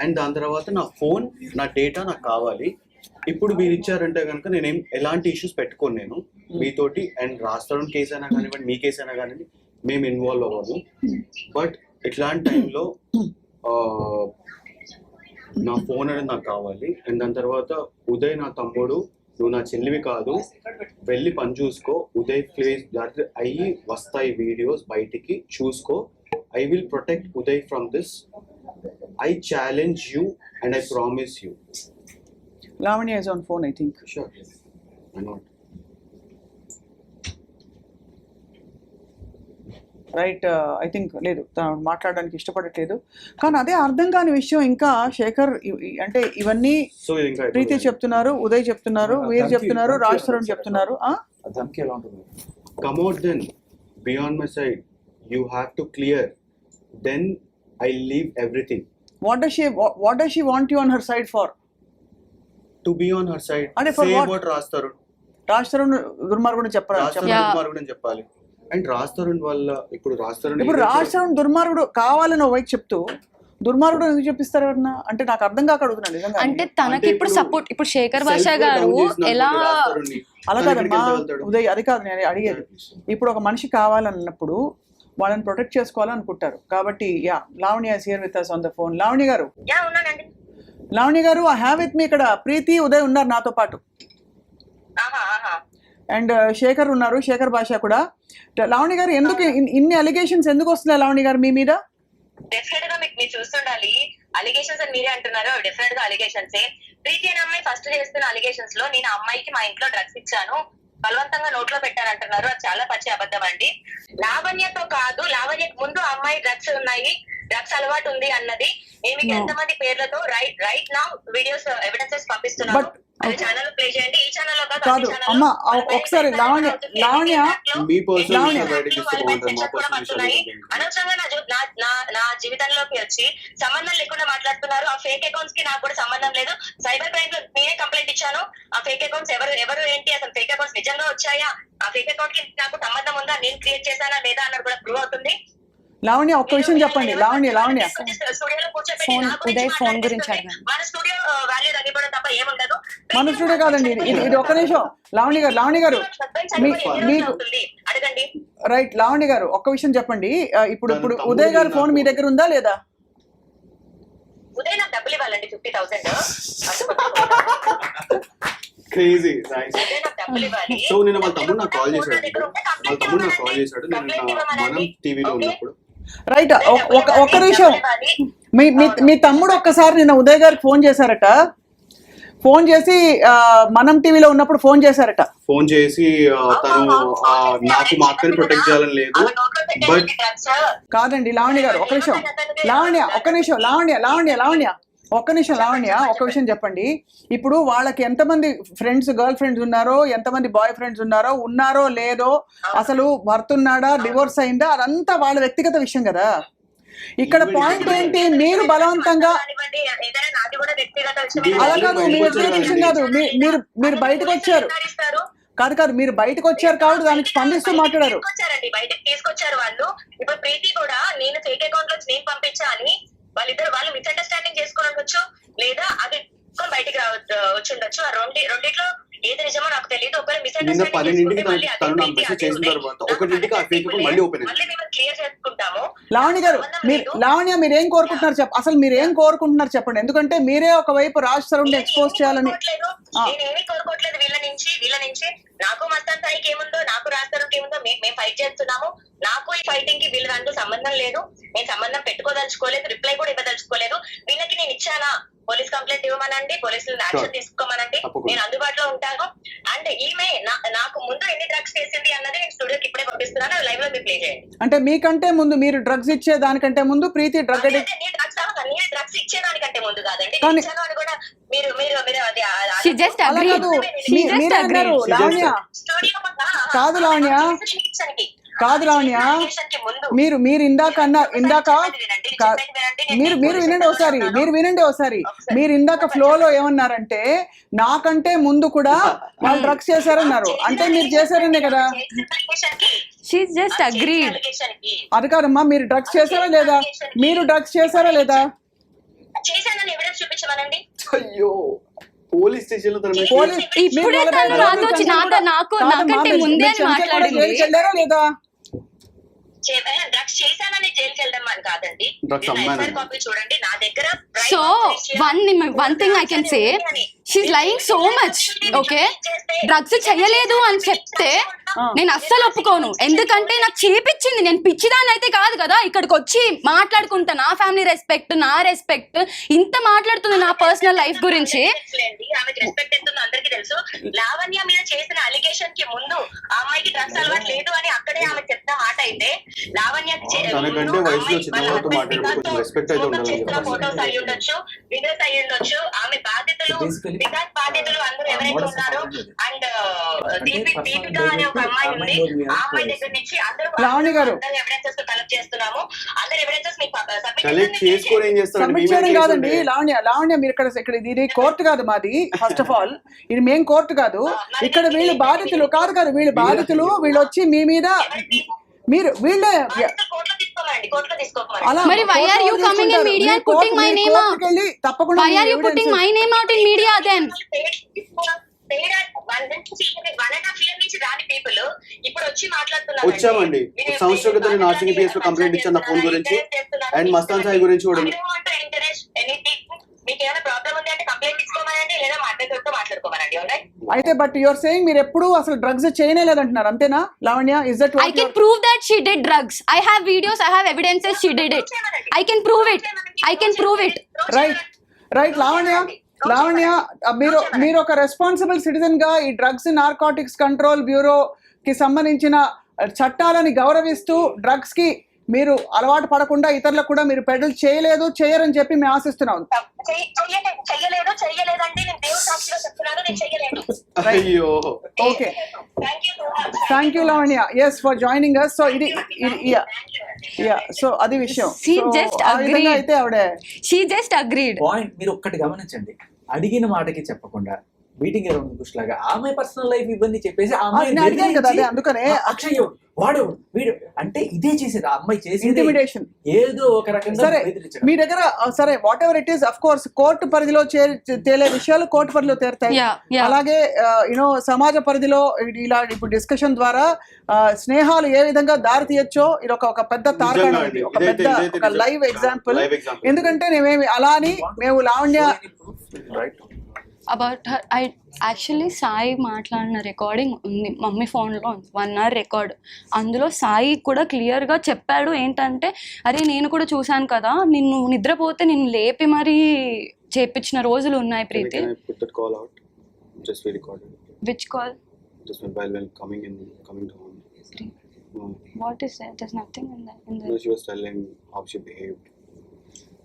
అండ్ దాని తర్వాత నా ఫోన్, నా డేటా నాకు కావాలి. ఇప్పుడు మీరు ఇచ్చారంటే కనుక నేనేం ఎలాంటి ఇష్యూస్ పెట్టుకోను నేను మీతోటి. అండ్ రాష్ట్రం కేసు అయినా కానివ్వండి, మీ కేసు అయినా కానివ్వండి, మేము ఇన్వాల్వ్ అవ్వము. బట్ ఇట్లాంటి టైంలో నా ఫోన్ అనేది నాకు కావాలి. అండ్ దాని తర్వాత ఉదయ్ నా తమ్ముడు, నువ్వు నా చెల్లివి కాదు, వెళ్ళి పని చూసుకో. ఉదయ్ ప్లేస్ అయ్యి వస్తాయి వీడియోస్ బయటికి, చూసుకో. I will protect Uday from this. I challenge you and I promise you. Lavanya is on phone, I think. Sure. Why not? Right. I think లేదు, తను మాట్లాడడానికి ఇష్టపడట్లేదు. కానీ అదే అర్థం కాని విషయం ఇంకా శేఖర్, అంటే ఇవన్నీ ప్రీతి చెప్తున్నారు, ఉదయ్ చెప్తున్నారు, వీర్ చెప్తున్నారు, రాజ్ తరుణ్ చెప్తున్నారు. Come out then, be on my side. You have to clear. Then I leave everything. What does she want you on her side for? To be on her side. And for say what? About Raj Tarun. Raj Tarun దుర్మార్గుడు దుర్మార్గుడు చెప్పాలి. And Raj Tarun వల్ల ఇప్పుడు రాజ్ తరుణ్ దుర్మార్గుడు కావాలని ఓ వైపు చెప్తూ దుర్మార్గుడు ఎందుకు చెప్పిస్తారు ఎవరన్నా? అంటే నాకు అర్థం కాక అడుగుతున్నాను నిజంగా. అంటే తనకి ఇప్పుడు సపోర్ట్, ఇప్పుడు శేఖర్ భాష గారు ఎలా అలా కాదమ్మా ఉదయ్, అది కాదు నేను అడిగేది. ఇప్పుడు ఒక మనిషి కావాలన్నప్పుడు వాళ్ళని ప్రొటెక్ట్ చేసుకోవాలనుకుంటారు కాబట్టి. Yeah, Lavanya is here with us on the phone. Lavanya గారు, లావణ్య గారు, ఐ హ్యావ్ విత్ మీ ఇక్కడ ప్రీతి, ఉదయ్ ఉన్నారు నాతో పాటు. అండ్ శేఖర్ ఉన్నారు, శేఖర్ భాష కూడా. లావణ్య గారు, ఎందుకు ఇన్ని అలిగేషన్స్ ఎందుకు వస్తున్నాయి లావణ్య గారు మీ మీద? డెఫినెట్ గా మీరు చూస్తుండాలి. అలిగేషన్స్ అని మీరే అంటున్నారు, డెఫినెట్ గా అలిగేషన్స్. ప్రీతి అనే అమ్మాయి ఫస్ట్ చేస్తున్న అలిగేషన్స్ లో నేను అమ్మాయికి మా ఇంట్లో డ్రగ్స్ ఇచ్చాను, బలవంతంగా నోట్లో పెట్టారంటున్నారు. అది చాలా పచ్చి అబద్ధం అండి. లావణ్యతో కాదు, లావణ్యకు ముందు అమ్మాయి డ్రగ్స్ ఉన్నాయి, డ్రగ్స్ అలవాటు ఉంది అన్నది మీకు ఎంతమంది పేర్లతో రైట్ నౌ వీడియోస్ ఎవిడెన్సెస్ పంపిస్తున్నారు. అది ఛానల్ ప్లే చేయండి. ఈ ఛానల్ లో కాదు అమ్మా, ఒకసారి లావణ్య అనవసరంగా నా జీవితంలోకి వచ్చి సంబంధం లేకుండా మాట్లాడుతున్నారు. ఆ ఫేక్ అకౌంట్స్ కి నాకు కూడా సంబంధం లేదు. సైబర్ క్రైమ్ లో నేనే కంప్లైంట్ ఇచ్చాను. ఆ ఫేక్ అకౌంట్స్ ఎవరు ఏంటి, అసలు ఫేక్ అకౌంట్స్ నిజంగా వచ్చాయా, ఆ ఫేక్ అకౌంట్ కి నాకు సంబంధం ఉందా, నేను క్రియేట్ చేశానా లేదా అన్నది కూడా ప్రూవ్ అవుతుంది. లావణ్య, ఒక్క విషయం చెప్పండి. లావణ్య స్టూడియోలో కూర్చోబెట్టి ఉదయ్ ఫోన్ గురించి అడగండి. మన స్టూడియో వాల్యూ తగ్గిపోవడం తప్ప ఏముండదు. మన స్టూడియో కాదండి ఇది. ఒక్క నిమిషం లావణ్య గారు, రైట్ లావణ్య గారు ఒక్క విషయం చెప్పండి. ఇప్పుడు తన తమ్ముడు ఉదయ్ గారి ఫోన్ మీ నాకు- దగ్గర ఉందా లేదా? ఉదయం నాకు డబ్బులు ఇవ్వాలండి 50,000. క్రేజీ ఉదయం నాకు డబ్బులు ఇవ్వాలి. సో నేను వాళ్ళ తమ్ముడు నాకు కాల్ చేశాడు, దగ్గర ఉంటే వాళ్ళ కంప్లైంట్ తమ్ముడు నాకు ఇవ్వమనండి. కాల్ చేశాడు నేను కంప్లైంట్ మనం ఇవ్వమనండి. టీవీలో ఓకే? ఉన్నప్పుడు. రైట్, ఒక్క నిమిషం. డబ్బులు ఇవ్వాలి. మీ తమ్ముడు ఒక్కసారి నిన్న ఉదయ్ గారికి ఫోన్ చేశారట. ఫోన్ చేసి మనం టీవీలో ఉన్నప్పుడు ఫోన్ చేశారట. ఫోన్ చేసి తను నాకు మా అక్కని ప్రొటెక్ట్ చేయాలని లేదు, ఆమె నోట్లో పెట్టే బట్ drugs. కాదండి లావణ్య గారు ఒక్క నిమిషం. లావణ్య ఒక్క నిమిషం. లావణ్య ఒక్క నిమిషం. లావణ్య ఒక్క విషయం చెప్పండి. ఇప్పుడు వాళ్ళకి ఎంతమంది ఫ్రెండ్స్, గర్ల్ ఫ్రెండ్స్ ఉన్నారో, ఎంతమంది బాయ్ ఫ్రెండ్స్ ఉన్నారో లేదో, అసలు భర్త ఉన్నాడా, డివోర్స్ అయిందా, అదంతా వాళ్ళ వ్యక్తిగత విషయం కదా. ఇక్కడ పాయింట్ ఏంటి, మీరు బలవంతంగా కానివ్వండి, ఏదైనా నాది కూడా వ్యక్తిగత విషయమే. అలా కాదు, మీ వ్యక్తిగత విషయం కాదు. మీరు బయటకు వచ్చారు నిర్ధారిస్తారు. కాదు మీరు బయటకు వచ్చారు కాబట్టి దానికి స్పందిస్తూ మాట్లాడారు. తీసుకొచ్చారండి, బయటకు తీసుకొచ్చారు వాళ్ళు. ఇప్పుడు ప్రీతి కూడా నేను ఫేక్ అకౌంట్ నుంచి నేను పంపించా అని వాళ్ళు మిస్అండర్స్టాండింగ్ చేసుకుని ఉండొచ్చు, లేదా అది బయటికి వచ్చి ఉండొచ్చు. ఆ రెండిట్లో ఏది నిజమో నాకు తెలియదు. ఒకవేళ నిన్న మిస్అండర్స్టాండింగ్ 12ంటికి చేసుకుంటే తను నాకు మెసేజ్ చేసిన తర్వాత 1ంటికి ఆ ఫేక్ అకౌంట్ మళ్ళీ ఓపెన్ అయింది. మళ్ళీ మేము క్లియర్ చేసుకుంటాము. లావణ్య గారు లావణ్య మీరు ఏం కోరుకుంటున్నారు అసలు మీరు ఏం కోరుకుంటున్నారు చెప్పండి. ఎందుకంటే మీరే ఒకవైపు రాజ్ తరుణ్ ఎక్స్పోజ్ చేయాలని. నేనేమి కోరుకోవట్లేదు వీళ్ళ నుంచి. నాకు మస్తాన్ సాయికి ఏముందో, నాకు రాస్తారుకి ఏముందో, మేము ఫైట్ చేస్తున్నాము. నాకు ఈ ఫైటింగ్ కి వీళ్ళ దాంట్లో సంబంధం లేదు. నేను సంబంధం పెట్టుకోదలుచుకోలేదు, రిప్లై కూడా ఇవ్వదలుచుకోలేదు. వీళ్ళకి నేను ఇచ్చానా పోలీస్ కంప్లైంట్ ఇవ్వమనండి, పోలీసులు యాక్షన్ తీసుకోమనండి, నేను అందుబాటులో ఉంటాను. అండ్ ఈమె నాకు ముందు ఎన్ని డ్రగ్స్ చేసింది అన్నది నేను స్టూడియోకి ఇప్పుడే పంపిస్తున్నాను, లైవ్ లో మీరు ప్లే చేయండి. అంటే మీకంటే ముందు, మీరు డ్రగ్స్ ఇచ్చే దానికంటే ముందు ప్రీతి డ్రగ్ నేను డ్రగ్స్ ఇచ్చేదానికంటే ముందు కాదండి, కానీ- ఇచ్చాను అని కూడా మీరు అది She just అలా agreed. కాదు. She just మీరే అన్నారు agreed. లావణ్య. స్టూడియో కాదు లావణ్య. కాదు లావణ్య. మీరు ఇందాక మీరు వినండి ఒకసారి. మీరు ఇందాక ఫ్లోలో ఏమన్నారంటే నాకంటే ముందు కూడా వాళ్ళు డ్రగ్స్ చేశారన్నారు. అంటే మీరు చేశారనే కదా. She just agreed. అది కాదమ్మా, మీరు డ్రగ్స్ చేశారా లేదా? మీరు డ్రగ్స్ చేశారా లేదా? చేశానని ఎవిడెన్స్ చూపించమనండి. అయ్యో పోలీస్ స్టేషన్ లో తన పోలీస్ ఇప్పుడే తను నాతో వచ్చి నాకంటే ముందే అని మాట్లాడింది. వెళ్ళారా లేదా? డ్రగ్స్ చేశానని జైలుకి వెళ్ళడం అని కాదండి. Drugs అమ్మానని. కాపీ చూడండి నా దగ్గర. So one thing I can say, she's lying so much. Okay, drugs చేయలేదు అని చెప్తే నేను అస్సలు ఒప్పుకోను. ఎందుకంటే నాకు చేపించింది, నేను పిచ్చిదాన్ని అయితే కాదు కదా. ఇక్కడికి వచ్చి మాట్లాడుకుంటా నా ఫ్యామిలీ రెస్పెక్ట్, నా రెస్పెక్ట్, ఇంత మాట్లాడుతుంది నా పర్సనల్ లైఫ్ గురించి. ఆమెకి రెస్పెక్ట్ ఎంత అందరికీ తెలుసు. లావణ్య మీద చేసిన అలిగేషన్ కి ముందు ఆ అమ్మాయికి డ్రగ్స్ అలవాటు లేదు అని అక్కడే ఆమె చెప్పిన మాట అయితే, లావణ్య తనకంటే వయసులో చిన్నవాళ్ళతో మాట్లాడేటప్పుడు కొంచెం రెస్పెక్ట్ అయితే ఉండాలి కదా. ఫోటోస్ అయి ఉండొచ్చు, వీడియోస్ అయి ఉండొచ్చు. ఆమె బాధ్యతలు, వికాస్ బాధ్యతలు అందరూ ఎవరైతే ఉన్నారో, అండ్ దీపిక అనే ఒక అమ్మాయి ఉంది, ఆ అమ్మాయి దగ్గర నుంచి అందరూ లావణ్య గారు. ఎవిడెన్సెస్ కలెక్ట్ చేస్తున్నాము. అందరు ఎవిడెన్సెస్ మీకు కలెక్ట్ చేసుకొని ఏం చేస్తారండి? సబ్మిట్ చేయడం కాదండి లావణ్య. మీరు ఇక్కడ ఇది కోర్టు కాదు మాది. ఫస్ట్ ఆఫ్ ఆల్ ఇది మేం కోర్టు కాదు. ఇక్కడ వీళ్ళు బాధితులు కాదు. వీళ్ళు బాధితులు. వీళ్ళు వచ్చి మీ మీద వీళ్ళే కోర్టులో తీసుకోమని. అలా మరి why are you coming in media and putting my name out? తప్పకుండా Why are you putting my name out in media then? ఇప్పుడు వచ్చి మాట్లాడుతున్నారు. వచ్చామండి. ఒక సంవత్సరం క్రితం నేను ఆర్సీబీ PS లో కంప్లైంట్ ఇచ్చాను నా ఫోన్ గురించి అండ్ మస్తాన్ సాయి గురించి కూడా. మీకు ఏమైనా ప్రాబ్లం ఉంది అంటే కంప్లైంట్ ఇచ్చుకోమనండి, లేదా మాట్లాడుతూ మాట్లాడుకోమనండి. అయితే బట్ యువర్ సేయింగ్ మీరు ఎప్పుడు అసలు డ్రగ్స్ చేయలేదంటున్నారు, అంతేనా Lavanya? Is that I can prove that she did drugs. I have videos, I have evidences she did it. I can prove it. Right Lavanya మీరు ఒక రెస్పాన్సిబుల్ సిటిజన్ గా ఈ డ్రగ్స్ నార్కోటిక్స్ కంట్రోల్ బ్యూరో కి సంబంధించిన చట్టాలని గౌరవిస్తూ డ్రగ్స్ కి మీరు అలవాటు పడకుండా ఇతరులకు కూడా మీరు పెడల్ చేయరని చెప్పి మేము ఆశిస్తున్నాం. చెయ్యలేదండి, నేను దేవుడి సాక్షిగా చెప్తున్నాను, నేను చెయ్యలేదు. అయ్యో okay, thank you Lavanya. Yes for joining us. So ఇది సో అది విషయం. She just agreed. అయితే ఆవిడ She just agreed. పాయింట్ మీరు ఒక్కటి గమనించండి, అడిగిన మాటకి చెప్పకుండా బీటింగ్ అరౌండ్ బుష్ లాగా ఆమె పర్సనల్ లైఫ్ ఇవన్నీ చెప్పేసి ఆ అది అమ్మాయి నేను అడిగాను కదా, అదే అందుకనే అక్షయ్ వాడేవాడు వీడు అంటే ఇదే చేసేది ఆ అమ్మాయి చేసేది ఇంటిమిడేషన్. ఏదో ఒక రకంగా సరే బెదిరించడం. మీ దగ్గర సరే what ever it is, of course court పరిధిలో తేలే విషయాలు కోర్టు పరిధిలో తేరుతాయి. అలాగే యూనో సమాజ పరిధిలో ఇలా ఇప్పుడు డిస్కషన్ ద్వారా స్నేహాలు ఏ విధంగా దారి తీయొచ్చో ఇది ఒక పెద్ద తార్కాణం, ఇది ఒక పెద్ద ఒక లైవ్ ఎగ్జాంపుల్. ఎందుకంటే మేమేమి అలా అని మేము Lavanya about her I actually Sai మాట్లాడిన రికార్డింగ్ ఉంది మమ్మీ ఫోన్లో, 1 hour రికార్డ్. అందులో సాయి కూడా క్లియర్గా చెప్పాడు ఏంటంటే, అరే నేను కూడా చూశాను కదా, నిన్ను నిద్రపోతే నిన్ను లేపి మరీ చేపించిన రోజులు ఉన్నాయి Preeti. Which call? What is that? There's nothing in that. No, she was telling how she behaved.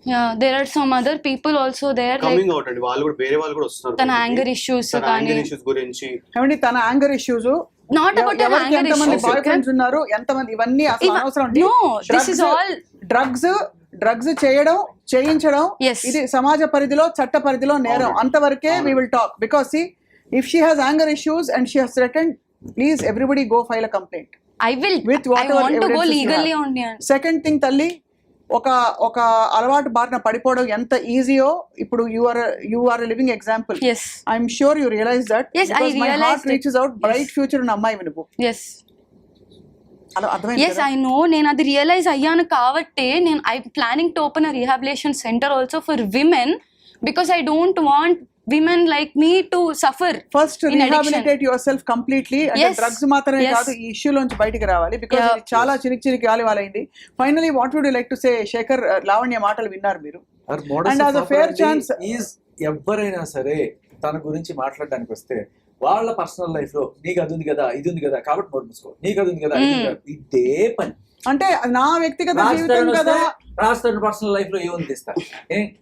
Yeah, there are some other people also there. Coming out and వాళ్ళు కూడా వేరే వాళ్ళు కూడా వస్తున్నారు. తన యాంగర్ ఇష్యూస్ కానీ గురించి ఏమండి తన anger issues not about her anger ఎంతమంది ఇష్యూస్. బాయ్ ఫ్రెండ్స్ ఉన్నారు, ఎంతమంది, ఇవన్నీ అసలు అనవసరం అండి. No, this is all drugs చేయడం చేయించడం Yes. ఇది సమాజ పరిధిలో చట్ట పరిధిలో నేరం, అంతవరకే we will talk. Because see, if she has anger issues and she has threatened, please everybody go file a complaint. I will. With I whatever want to go evidences you legally have. only. Second thing తల్లి, ఒక అలవాటు బారిన పడిపోవడం ఎంత ఈజీయో ఇప్పుడు you are living example. Yes. I'm sure you realize that. Yes, I my heart realized it. Reaches out bright future ఉన్న అమ్మాయి నువ్వు. Yes. అలా అర్థమైంది Yes, I know. నేను అది రియలైజ్ అయ్యాను కాబట్టి నేను I planning to open a rehabilitation centre also for women, because I don't want women like me to suffer. First rehabilitate yourself completely. అంటే Yes. డ్రగ్స్ మాత్రమే Yes. కాదు, ఈ issue నుంచి బయటికి రావాలి. Because Yeah. ఇది చాలా చిరికి గాలి వాళ్ళైంది. Finally what would you like to say Shekhar? Lavanya మాటలు విన్నారు మీరు. And as a fair chance, ఎవరైనా సరే తన గురించి మాట్లాడడానికి వస్తే వాళ్ళ పర్సనల్ లైఫ్ లో నీకు అది ఉంది కదా, ఇది ఉంది కదా, కాబట్టి నోట్ మూసుకో, నీకు అది ఉంది కదా, ఇది ఉంది కదా, ఇదే పని. అంటే నా వ్యక్తిగత జీవితం కదా, రాస్తాడు పర్సనల్ లైఫ్ లో ఏముంది తీస్తా.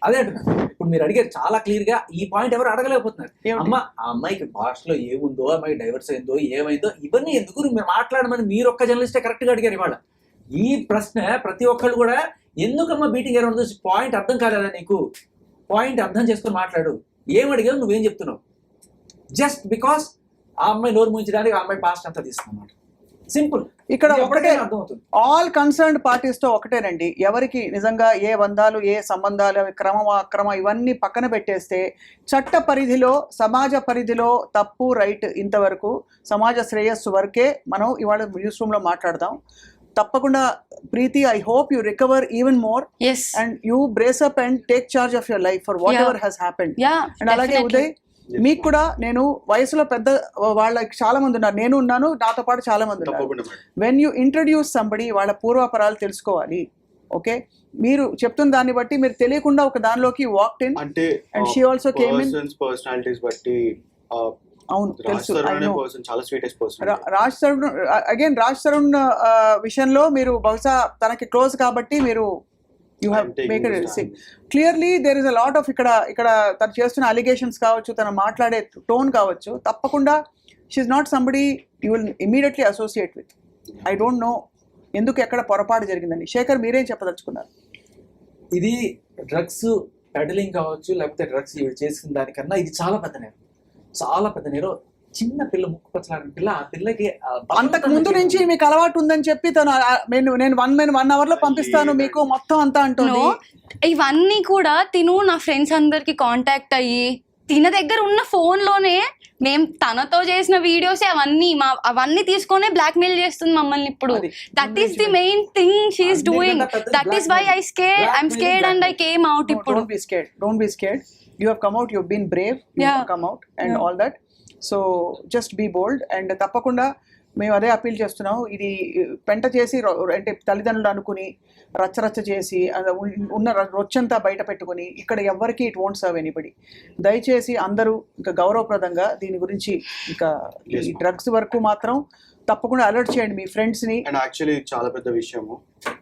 అదే అంటున్నా. ఇప్పుడు మీరు అడిగారు చాలా క్లియర్ గా, ఈ పాయింట్ ఎవరు అడగలేకపోతున్నారు. ఏమిటి? ఆ అమ్మాయికి భాషలో ఏముందో, అమ్మాయి డైవర్స్ అయిందో, ఏమైందో, ఇవన్నీ ఎందుకు మీరు మాట్లాడమని మీరు ఒక్క జర్నలిస్టే కరెక్ట్ గా అడిగారు ఇవాళ. ఈ ప్రశ్న ప్రతి ఒక్కళ్ళు కూడా, ఎందుకమ్మా బీటింగ్ అరౌండ్ దిస్ పాయింట్ అర్థం కాలేదా నీకు? పాయింట్ అర్థం చేసుకొని మాట్లాడు. ఏం అడిగావు, నువ్వేం చెప్తున్నావు? జస్ట్ బికాస్ ఆ అమ్మాయి నోరు ముంచడానికి ఆ అమ్మాయి పాస్ట్ అంతా తీసుకున్నమాట. సింపుల్. ఇక్కడ ఒకటే అర్థమవుతుంది. ఆల్ కన్సర్న్డ్ పార్టీస్ తో ఒకటేనండి, ఎవరికి నిజంగా ఏ బంధాలు ఏ సంబంధాలు అవి అక్రమ ఇవన్నీ పక్కన పెట్టేస్తే చట్ట పరిధిలో సమాజ పరిధిలో తప్పు రైట్ ఇంతవరకు సమాజ శ్రేయస్సు వరకే మనం ఇవాళ న్యూస్ రూమ్ లో మాట్లాడదాం. తప్పకుండా Preethi, I hope you recover even more Yes. And you brace up and take charge of your life for whatever has happened. Yeah. And అలాగే definitely. ఉదయ్, మీకు కూడా నేను వయసులో పెద్ద వాళ్ళకి చాలా మంది ఉన్నారు, నేను ఉన్నాను, నాతో పాటు చాలా మంది ఉన్నారు. తప్పకుండా madam. When you introduce somebody వాళ్ళ పూర్వాపరాలు తెలుసుకోవాలి. ఓకే, మీరు చెప్తున్న దాన్ని బట్టి మీరు తెలియకుండా ఒక దానిలోకి వాక్డ్ ఇన్ అంటే and she also came in. Personalities బట్టి అవును తెలుసు, I know. పర్సన్ చాలా స్వీటెస్ట్ పర్సన్. రాజ్ తరుణ్ విషయంలో మీరు బహుశా తనకి క్లోజ్ కాబట్టి మీరు you have make it clearly there is a lot of ఇక్కడ తను చేస్తున్న అలిగేషన్స్ కావచ్చు, తను మాట్లాడే టోన్ కావచ్చు, తప్పకుండా she's not somebody you will immediately associate with. I don't know ఎందుకు ఎక్కడ పొరపాటు జరిగిందని. శేఖర్, మీరేం చెప్పదలుచుకున్నారు? ఇది డ్రగ్స్ పెడలింగ్ కావచ్చు, లేకపోతే డ్రగ్స్ చేసిన దానికన్నా ఇది చాలా పెద్ద నేరం. చాలా పెద్ద నేరం. చిన్న పిల్ల, ముక్కు పచ్చలాడిన పిల్ల, ఆ పిల్లకి అంతకు ముందు నుంచి మీకు అలవాటు ఉందని చెప్పి తను నేను 1 hour లో పంపిస్తాను మీకు మొత్తం అంతా అంటుంది. ఇవన్నీ కూడా తిను నా ఫ్రెండ్స్ అందరికి కాంటాక్ట్ అయ్యి తిన దగ్గర ఉన్న ఫోన్ లోనే మేము తనతో చేసిన వీడియోస్ అవన్నీ తీసుకొని బ్లాక్ మెయిల్ చేస్తుంది మమ్మల్ని ఇప్పుడు. That is the main thing she is doing. That is why I'm scared and I came out. ఇప్పుడు don't be scared. You have come out, you been brave, you have come out and all that. So just be bold. And తప్పకుండా మేము అదే appeal చేస్తున్నాం. ఇది పెంట చేసి అంటే తల్లిదండ్రులు అనుకుని రచ్చరచ్చ చేసి ఉన్న రొచ్చంతా బయట పెట్టుకుని ఇక్కడ ఎవ్వరికి ఇట్ వోంట్ సర్వ్ ఎనీబడి. దయచేసి అందరూ ఇంకా గౌరవప్రదంగా దీని గురించి ఇంకా ఈ డ్రగ్స్ వరకు మాత్రం తప్పకుండా అలర్ట్ చేయండి మీ ఫ్రెండ్స్ని. అండ్ యాక్చువల్లీ చాలా పెద్ద విషయము,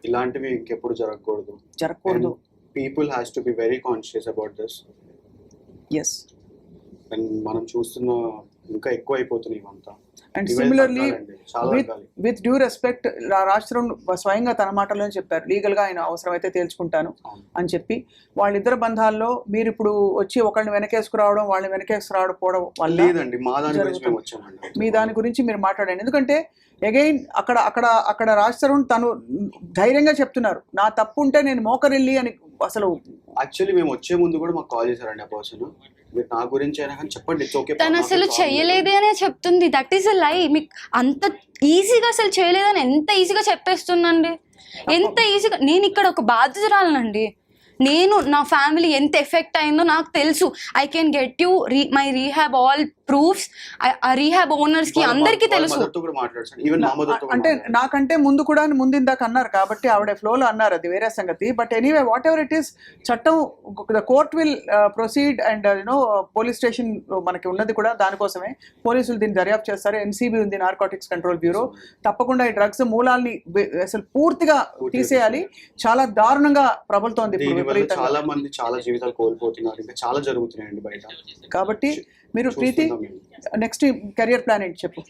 ఇలాంటివి ఇంకెప్పుడు జరగకూడదు. People has to be very conscious about this. Yes, and మనం చూస్తున్న ఇంకా ఎక్కువ అయిపోతున్నాయి ఇవంతా. అండ్ ఇవే సిమిలర్లీ తగ్గాలండి, చాలా విత్ తగ్గాలి. With due respect Raj Tarun స్వయంగా తన మాటల్లోనే చెప్పారు, లీగల్గా ఆయన అవసరమైతే తేల్చుకుంటాను అని చెప్పి. వాళ్ళిద్దరు బంధాల్లో మీరు ఇప్పుడు వచ్చి ఒకళ్ళని వెనకేసుకురావడం, వాళ్ళని వెనకేసుకురావడం పోవడం వల్ల లేదండి, మా దాని గురించి మేము వచ్చామండి. మీ దాని గురించి మీరు మాట్లాడండి. ఎందుకంటే అగైన్ అక్కడ రాజ్ తరుణ్ తను ధైర్యంగా చెప్తున్నారు, నా తప్పు ఉంటే నేను మోకరిల్లి అని. అసలు యాక్చువల్లీ మేము వచ్చే ముందు కూడా మాకు కాల్ చేశారండి ఆ పర్సన్, మీరు నా గురించి అయినా కానీ చెప్పండి, ఇట్స్ ఓకే. తను అసలు చేయలేదే అనే చెప్తుంది. దట్ ఈస్ అ లై. మీకు అంత ఈజీగా అసలు చేయలేదని ఎంత ఈజీగా చెప్పేస్తుందండి, ఎంత ఈజీగా. నేను ఇక్కడ ఒక బాధ్యతరాలనండి. నేను నా ఫ్యామిలీ ఎంత ఎఫెక్ట్ అయిందో నాకు తెలుసు. I can get you my rehab all proofs. ఆ రీహాబ్ ఓనర్స్ కి అందరికీ తెలుసు. అంటే నాకంటే ముందు కూడా ఇందాక అన్నారు కాబట్టి ఆవిడ ఫ్లోలో అన్నారు, అది వేరే సంగతి. But anyway whatever it is, చట్టం the court will proceed and police station మనకి ఉన్నది కూడా దానికోసమే. పోలీసులు దీన్ని దర్యాప్తు చేస్తారు. ఎన్సీబీ ఉంది, నార్కోటిక్స్ కంట్రోల్ బ్యూరో. తప్పకుండా ఈ డ్రగ్స్ మూలాల్ని అసలు పూర్తిగా తీసేయాలి. చాలా దారుణంగా ప్రబలుతోంది చాలా మంది చాలా జీవితాలు కోల్పోతున్నారు, ఇంకా చాలా జరుగుతున్నాయండి బయట. కాబట్టి మీరు ప్రీతి నెక్స్ట్ కెరియర్ ప్లాన్ ఏంటి చెప్పు.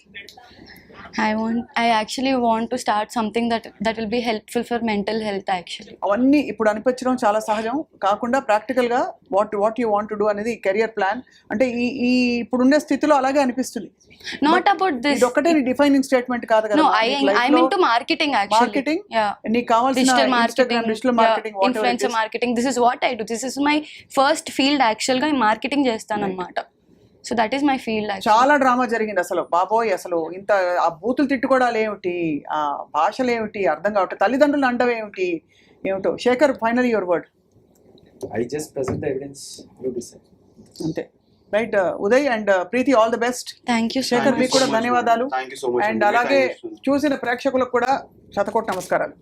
I actually want to start something that will be helpful for mental health actually. అవన్నీ ఇప్పుడు అనిపించడం చాలా సహజం. కాకుండా ప్రాక్టికల్ గా what you want to do అనేది కెరియర్ ప్లాన్. అంటే ఈ ఇప్పుడుండే స్థితిలో అలాగే అనిపిస్తుంది. Not about this. ఇది ఒక్కటే నీ డిఫైనింగ్ స్టేట్మెంట్ కాదు కదా. No, I'm into marketing actually. Marketing, Yeah. నీకు కావాల్సిన Digital marketing, digital marketing, yeah, influencer marketing. This is what I do. This is my first field actually గా మార్కెటింగ్ చేస్తాను అన్నమాట. So that is my field. చాలా drama జరిగింది అసలు బాబోయ్. అసలు ఇంత ఆ బూతులు తిట్టుకోవడాలు ఏమిటి, ఆ భాషలు ఏమిటి అర్థం కావట్లేదు, తల్లిదండ్రులు అండవు ఏమిటో. Shekhar, final your word. I just present the evidence, you decide. అంతే right. Uday and Preethi, all the best. Thank you. Shekhar, మీకు కూడా ధన్యవాదాలు. Thank you so much. And అలాగే చూసిన ప్రేక్షకులకు కూడా శతకోటి నమస్కారాలు.